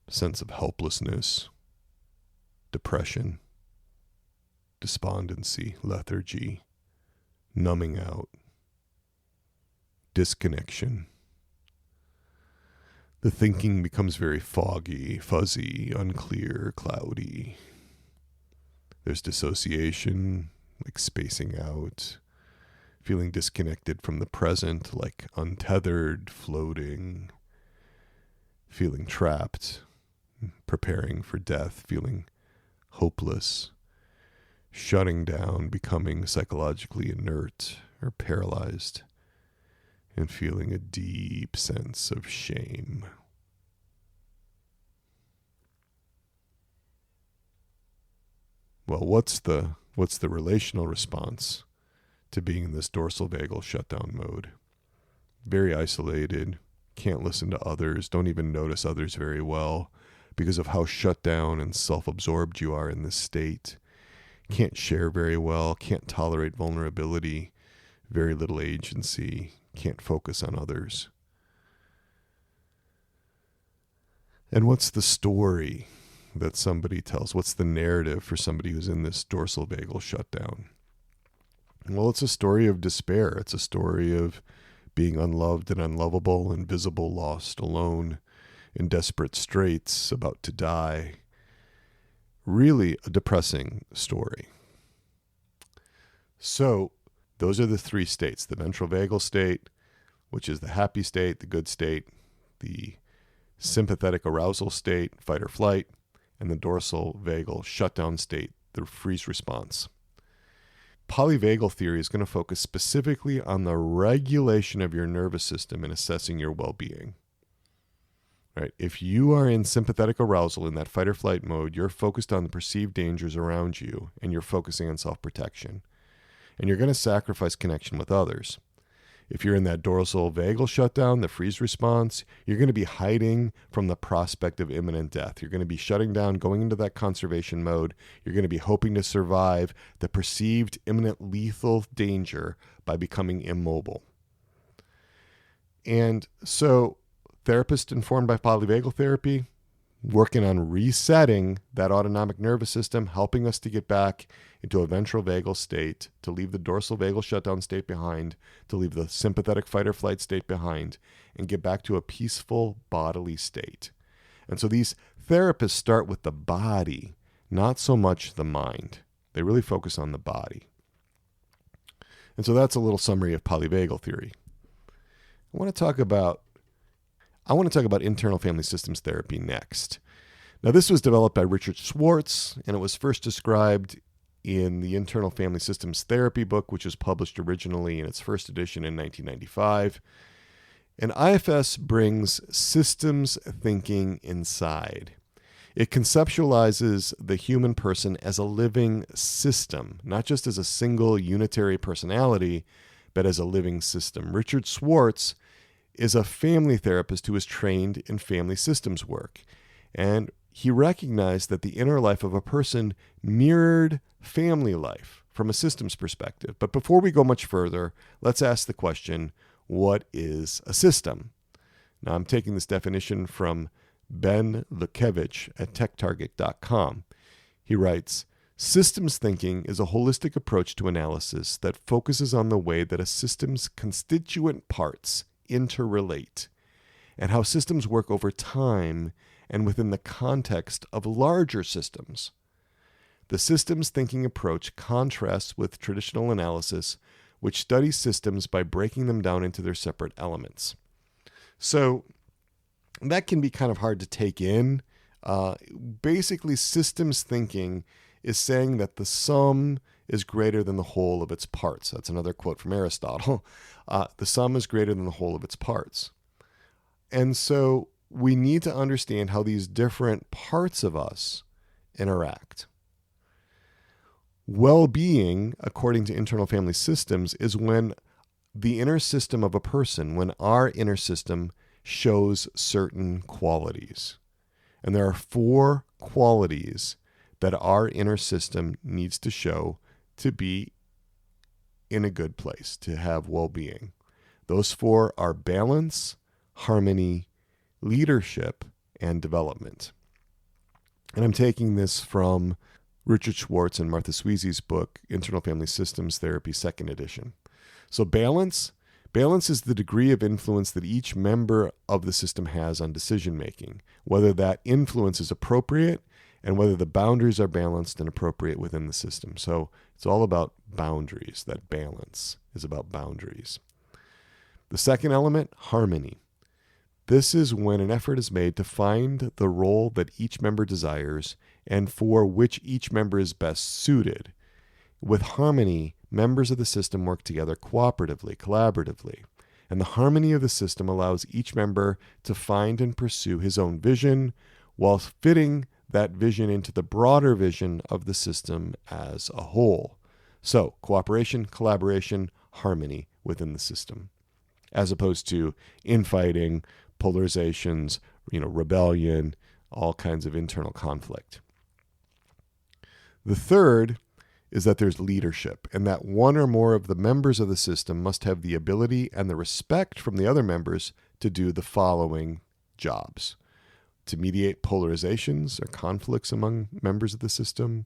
[SPEAKER 1] Sense of helplessness, depression, despondency, lethargy, numbing out, disconnection. The thinking becomes very foggy, fuzzy, unclear, cloudy. There's dissociation, like spacing out, feeling disconnected from the present, like untethered, floating, feeling trapped, preparing for death, feeling hopeless, shutting down, becoming psychologically inert or paralyzed, and feeling a deep sense of shame. Well, what's the relational response to being in this dorsal vagal shutdown mode? Very isolated, can't listen to others, don't even notice others very well because of how shut down and self-absorbed you are in this state. Can't share very well, can't tolerate vulnerability, very little agency, can't focus on others. And what's the story that somebody tells? What's the narrative for somebody who's in this dorsal vagal shutdown? Well, it's a story of despair. It's a story of being unloved and unlovable, invisible, lost, alone, in desperate straits, about to die. Really a depressing story. So those are the three states: the ventral vagal state, which is the happy state, the good state, the sympathetic arousal state, fight or flight, and the dorsal vagal shutdown state, the freeze response. Polyvagal theory is going to focus specifically on the regulation of your nervous system in assessing your well-being. Right? If you are in sympathetic arousal, in that fight or flight mode, you're focused on the perceived dangers around you, and you're focusing on self-protection. And you're going to sacrifice connection with others. If you're in that dorsal vagal shutdown, the freeze response, you're going to be hiding from the prospect of imminent death. You're going to be shutting down, going into that conservation mode. You're going to be hoping to survive the perceived imminent lethal danger by becoming immobile. And so therapists informed by polyvagal therapy, working on resetting that autonomic nervous system, helping us to get back into a ventral vagal state, to leave the dorsal vagal shutdown state behind, to leave the sympathetic fight or flight state behind, and get back to a peaceful bodily state. And so these therapists start with the body, not so much the mind. They really focus on the body. And so that's a little summary of polyvagal theory. I want to talk about internal family systems therapy next. Now, this was developed by Richard Schwartz, and it was first described in the Internal Family Systems Therapy book, which was published originally in its first edition in 1995. And IFS brings systems thinking inside. It conceptualizes the human person as a living system, not just as a single unitary personality, but as a living system. Richard Schwartz is a family therapist who is trained in family systems work. And he recognized that the inner life of a person mirrored family life from a systems perspective. But before we go much further, let's ask the question, what is a system? Now, I'm taking this definition from Ben Lukevich at techtarget.com. He writes, systems thinking is a holistic approach to analysis that focuses on the way that a system's constituent parts interrelate and how systems work over time and within the context of larger systems. The systems thinking approach contrasts with traditional analysis, which studies systems by breaking them down into their separate elements. So that can be kind of hard to take in. Basically, systems thinking is saying that the sum is greater than the whole of its parts. That's another quote from Aristotle. The sum is greater than the whole of its parts. And so we need to understand how these different parts of us interact. Well-being, according to internal family systems, is when the inner system of a person, when our inner system shows certain qualities. And there are 4 qualities that our inner system needs to show to be in a good place, to have well-being. Those 4 are balance, harmony, leadership, and development. And I'm taking this from Richard Schwartz and Martha Sweezy's book, Internal Family Systems Therapy, 2nd edition. So balance is the degree of influence that each member of the system has on decision-making, whether that influence is appropriate and whether the boundaries are balanced and appropriate within the system. So it's all about boundaries. That balance is about boundaries. The second element, harmony. This is when an effort is made to find the role that each member desires and for which each member is best suited. With harmony, members of the system work together cooperatively, collaboratively, and the harmony of the system allows each member to find and pursue his own vision while fitting that vision into the broader vision of the system as a whole. So, cooperation, collaboration, harmony within the system, as opposed to infighting, polarizations, rebellion, all kinds of internal conflict. The third is that there's leadership, and that one or more of the members of the system must have the ability and the respect from the other members to do the following jobs: to mediate polarizations or conflicts among members of the system,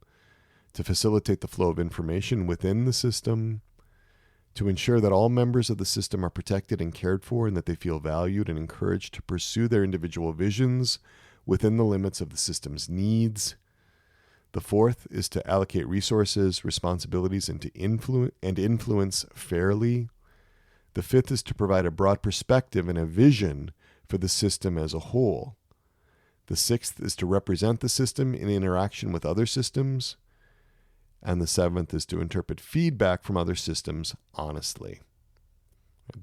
[SPEAKER 1] to facilitate the flow of information within the system, to ensure that all members of the system are protected and cared for and that they feel valued and encouraged to pursue their individual visions within the limits of the system's needs. The fourth is to allocate resources, responsibilities, and to influence fairly. The fifth is to provide a broad perspective and a vision for the system as a whole. The sixth is to represent the system in interaction with other systems. And the seventh is to interpret feedback from other systems honestly.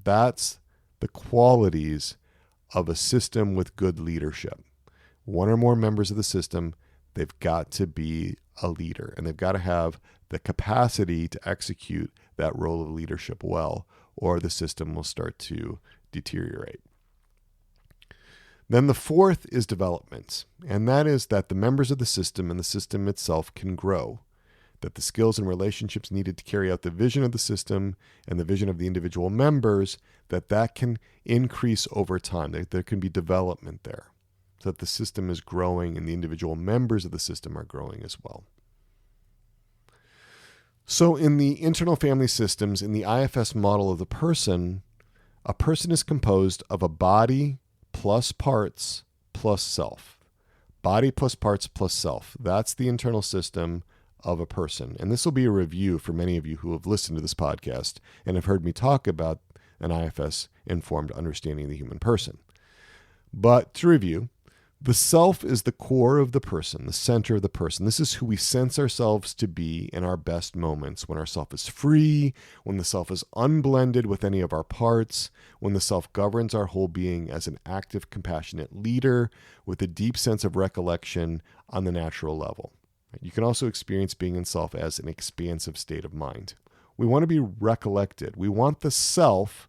[SPEAKER 1] That's the qualities of a system with good leadership. One or more members of the system, they've got to be a leader, and they've got to have the capacity to execute that role of leadership well, or the system will start to deteriorate. Then the fourth is development, and that is that the members of the system and the system itself can grow, that the skills and relationships needed to carry out the vision of the system and the vision of the individual members, that can increase over time. There can be development there, so that the system is growing and the individual members of the system are growing as well. So in the internal family systems, in the IFS model of the person, a person is composed of a body plus parts plus self. Body plus parts plus self. That's the internal system of a person. And this will be a review for many of you who have listened to this podcast and have heard me talk about an IFS-informed understanding of the human person. But to review, The self is the core of the person, the center of the person. This is who we sense ourselves to be in our best moments, when our self is free, when the self is unblended with any of our parts, when the self governs our whole being as an active, compassionate leader with a deep sense of recollection on the natural level. You can also experience being in self as an expansive state of mind. We want to be recollected. We want the self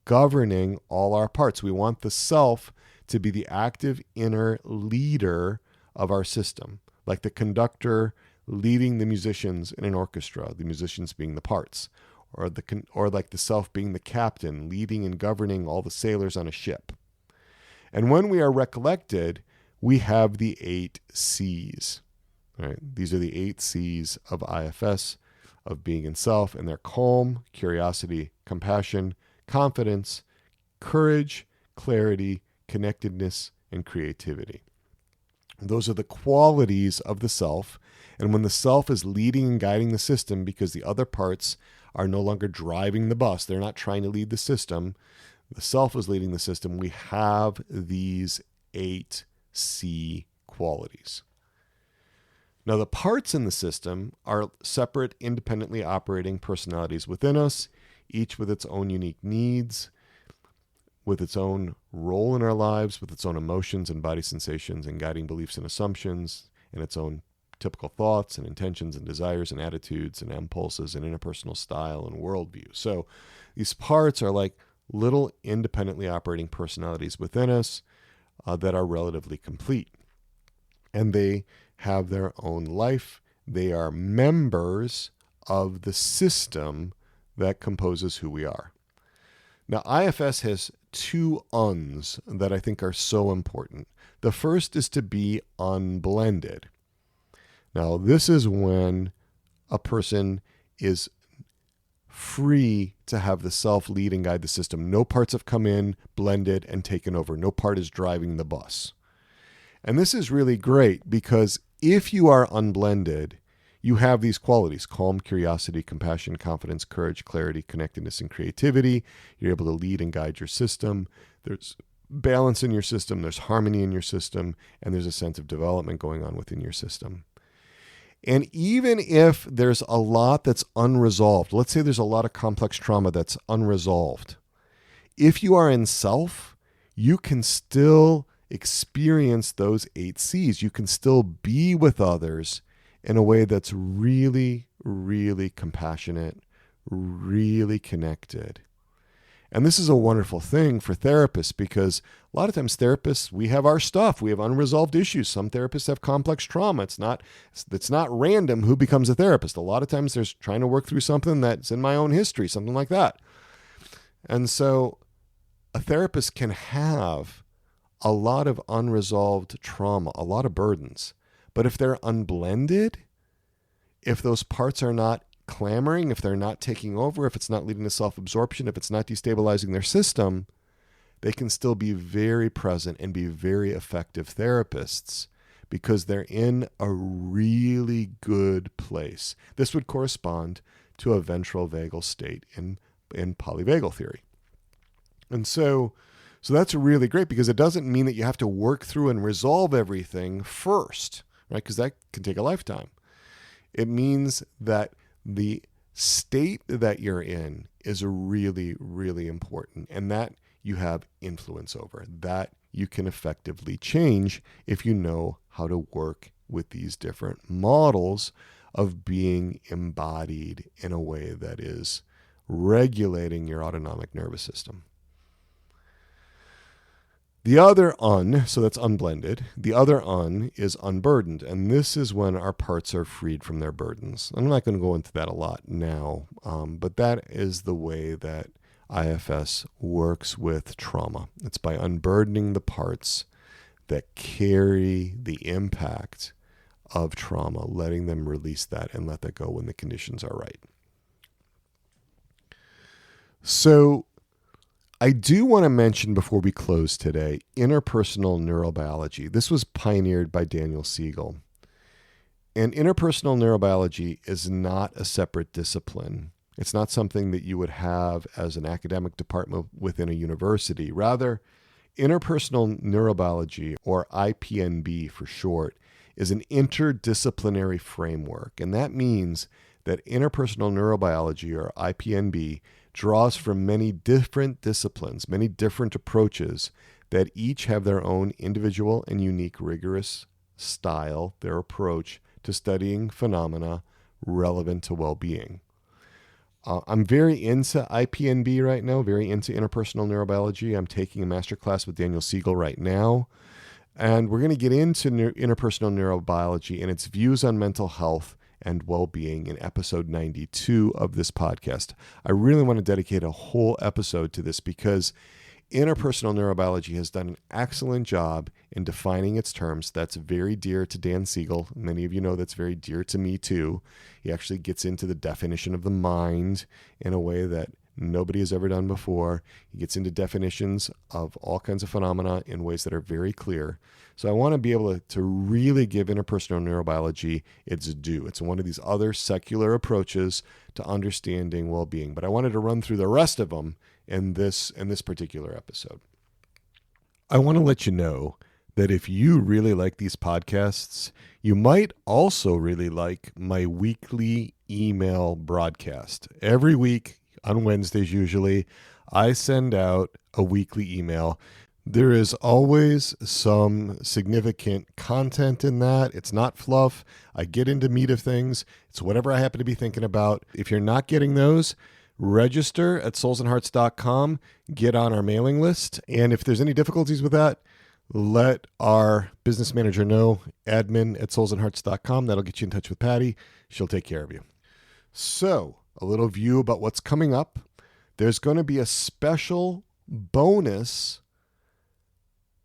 [SPEAKER 1] governing all our parts. We want the self to be the active inner leader of our system, like the conductor leading the musicians in an orchestra, the musicians being the parts, or like the self being the captain leading and governing all the sailors on a ship. And when we are recollected, we have the 8 C's. Right? These are the 8 C's of IFS, of being in self, and they're calm, curiosity, compassion, confidence, courage, clarity, connectedness, and creativity. Those are the qualities of the self. And when the self is leading and guiding the system, because the other parts are no longer driving the bus, they're not trying to lead the system, the self is leading the system, we have these 8 C qualities. Now, the parts in the system are separate, independently operating personalities within us, each with its own unique needs, with its own role in our lives, with its own emotions and body sensations and guiding beliefs and assumptions, and its own typical thoughts and intentions and desires and attitudes and impulses and interpersonal style and worldview. So these parts are like little independently operating personalities within us that are relatively complete. And they have their own life. They are members of the system that composes who we are. Now, IFS has 2 uns that I think are so important. The first is to be unblended. Now, this is when a person is free to have the self lead and guide the system. No parts have come in, blended, and taken over. No part is driving the bus. And this is really great because if you are unblended, you have these qualities: calm, curiosity, compassion, confidence, courage, clarity, connectedness, and creativity. You're able to lead and guide your system. There's balance in your system, there's harmony in your system, and there's a sense of development going on within your system. And even if there's a lot that's unresolved, let's say there's a lot of complex trauma that's unresolved, if you are in self, you can still experience those 8 C's. You can still be with others in a way that's really, really compassionate, really connected. And this is a wonderful thing for therapists because a lot of times therapists, we have our stuff. We have unresolved issues. Some therapists have complex trauma. It's not random who becomes a therapist. A lot of times they're trying to work through something that's in my own history, something like that. And so a therapist can have a lot of unresolved trauma, a lot of burdens. But if they're unblended, if those parts are not clamoring, if they're not taking over, if it's not leading to self-absorption, if it's not destabilizing their system, they can still be very present and be very effective therapists because they're in a really good place. This would correspond to a ventral vagal state in polyvagal theory. And so that's really great because it doesn't mean that you have to work through and resolve everything first, right? Because that can take a lifetime. It means that the state that you're in is really, really important, and that you have influence over, that you can effectively change if you know how to work with these different models of being embodied in a way that is regulating your autonomic nervous system. The other so that's unblended. The other is unburdened. And this is when our parts are freed from their burdens. I'm not going to go into that a lot now, but that is the way that IFS works with trauma. It's by unburdening the parts that carry the impact of trauma, letting them release that and let that go when the conditions are right. So I do want to mention before we close today, interpersonal neurobiology. This was pioneered by Daniel Siegel. And interpersonal neurobiology is not a separate discipline. It's not something that you would have as an academic department within a university. Rather, Interpersonal neurobiology, or IPNB for short, is an interdisciplinary framework, and that means that interpersonal neurobiology, or IPNB, draws from many different disciplines, many different approaches that each have their own individual and unique rigorous style, their approach to studying phenomena relevant to well-being. I'm very into IPNB right now, very into interpersonal neurobiology. I'm taking a master class with Daniel Siegel right now, and we're going to get into interpersonal neurobiology and its views on mental health and well-being in episode 92 of this podcast. I really want to dedicate a whole episode to this because interpersonal neurobiology has done an excellent job in defining its terms. That's very dear to Dan Siegel. Many of you know that's very dear to me too. He actually gets into the definition of the mind in a way that nobody has ever done before. He gets into definitions of all kinds of phenomena in ways that are very clear. So I want to be able to really give interpersonal neurobiology its due. It's one of these other secular approaches to understanding well-being. But I wanted to run through the rest of them in this particular episode. I want to let you know that if you really like these podcasts, you might also really like my weekly email broadcast. Every week, on Wednesdays usually, I send out a weekly email. There is always some significant content in that. It's not fluff. I get into meat of things. It's whatever I happen to be thinking about. If you're not getting those, register at soulsandhearts.com, get on our mailing list. And if there's any difficulties with that, let our business manager know, admin at soulsandhearts.com. That'll get you in touch with Patty. She'll take care of you. So, a little view about what's coming up. There's going to be a special bonus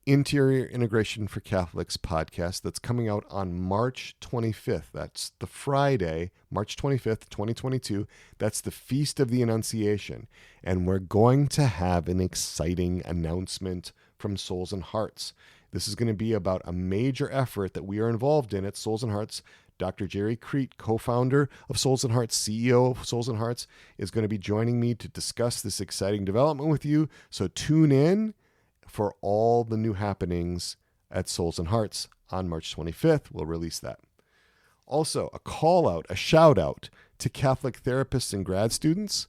[SPEAKER 1] Interior Integration for Catholics podcast that's coming out on March 25th. That's the Friday, March 25th, 2022. That's the Feast of the Annunciation. And we're going to have an exciting announcement from Souls and Hearts. This is going to be about a major effort that we are involved in at Souls and Hearts. Dr. Jerry Crete, co-founder of Souls and Hearts, CEO of Souls and Hearts, is going to be joining me to discuss this exciting development with you. So tune in for all the new happenings at Souls and Hearts on March 25th. We'll release that. Also, a call out, a shout out to Catholic therapists and grad students.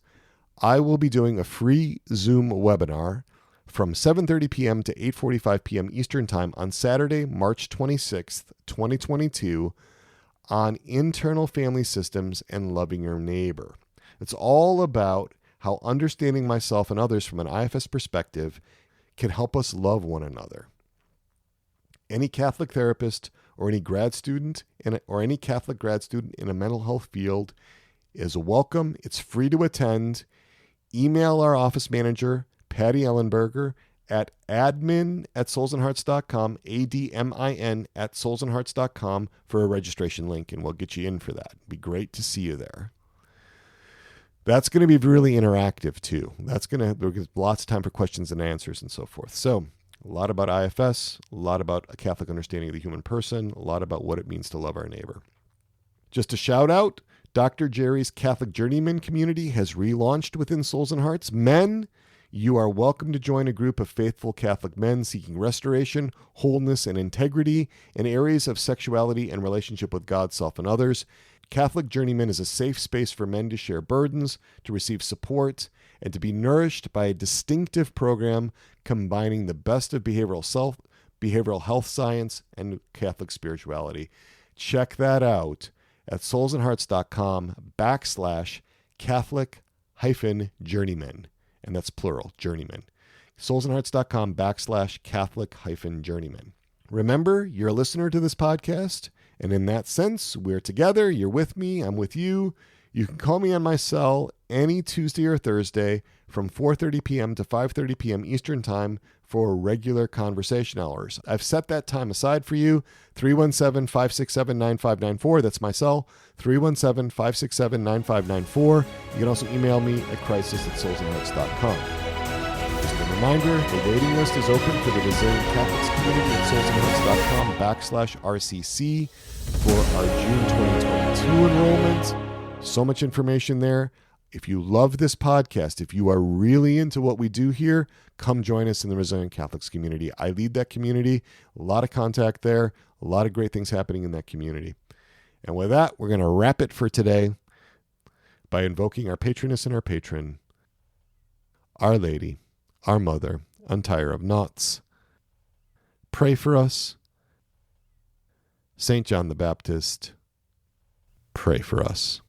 [SPEAKER 1] I will be doing a free Zoom webinar from 7:30 p.m. to 8:45 p.m. Eastern Time on Saturday, March 26th, 2022 on internal family systems and loving your neighbor. It's all about how understanding myself and others from an IFS perspective can help us love one another. Any Catholic therapist or any grad student or any Catholic grad student in a mental health field is welcome. It's free to attend. Email our office manager, Patty Ellenberger, at admin@soulsandhearts.com, ADMIN at soulsandhearts.com for a registration link, and we'll get you in for that. It'd be great to see you there. That's going to be really interactive too. There's lots of time for questions and answers and so forth. So a lot about IFS, a lot about a Catholic understanding of the human person, a lot about what it means to love our neighbor. Just a shout out, Dr. Jerry's Catholic Journeyman community has relaunched within Souls and Hearts. Men, you are welcome to join a group of faithful Catholic men seeking restoration, wholeness, and integrity in areas of sexuality and relationship with God, self, and others. Catholic Journeyman is a safe space for men to share burdens, to receive support, and to be nourished by a distinctive program combining the best of behavioral health science, and Catholic spirituality. Check that out at soulsandhearts.com/Catholic-Journeyman. And that's plural, journeyman. soulsandhearts.com/Catholic-Journeyman. Remember, you're a listener to this podcast, and in that sense, we're together. You're with me. I'm with you. You can call me on my cell any Tuesday or Thursday from 4:30 p.m. to 5:30 p.m. Eastern Time for regular conversation hours. I've set that time aside for you, 317-567-9594. That's my cell, 317-567-9594. You can also email me at crisis@soulsandhearts.com. Just a reminder, the waiting list is open for the Brazilian Catholics community at soulsandhearts.com/RCC for our June 2022 enrollment. So much information there. If you love this podcast, if you are really into what we do here, come join us in the Resilient Catholics community. I lead that community, a lot of contact there, a lot of great things happening in that community. And with that, we're going to wrap it for today by invoking our patroness and our patron, Our Lady, our Mother, Untier of Knots. Pray for us. St. John the Baptist, pray for us.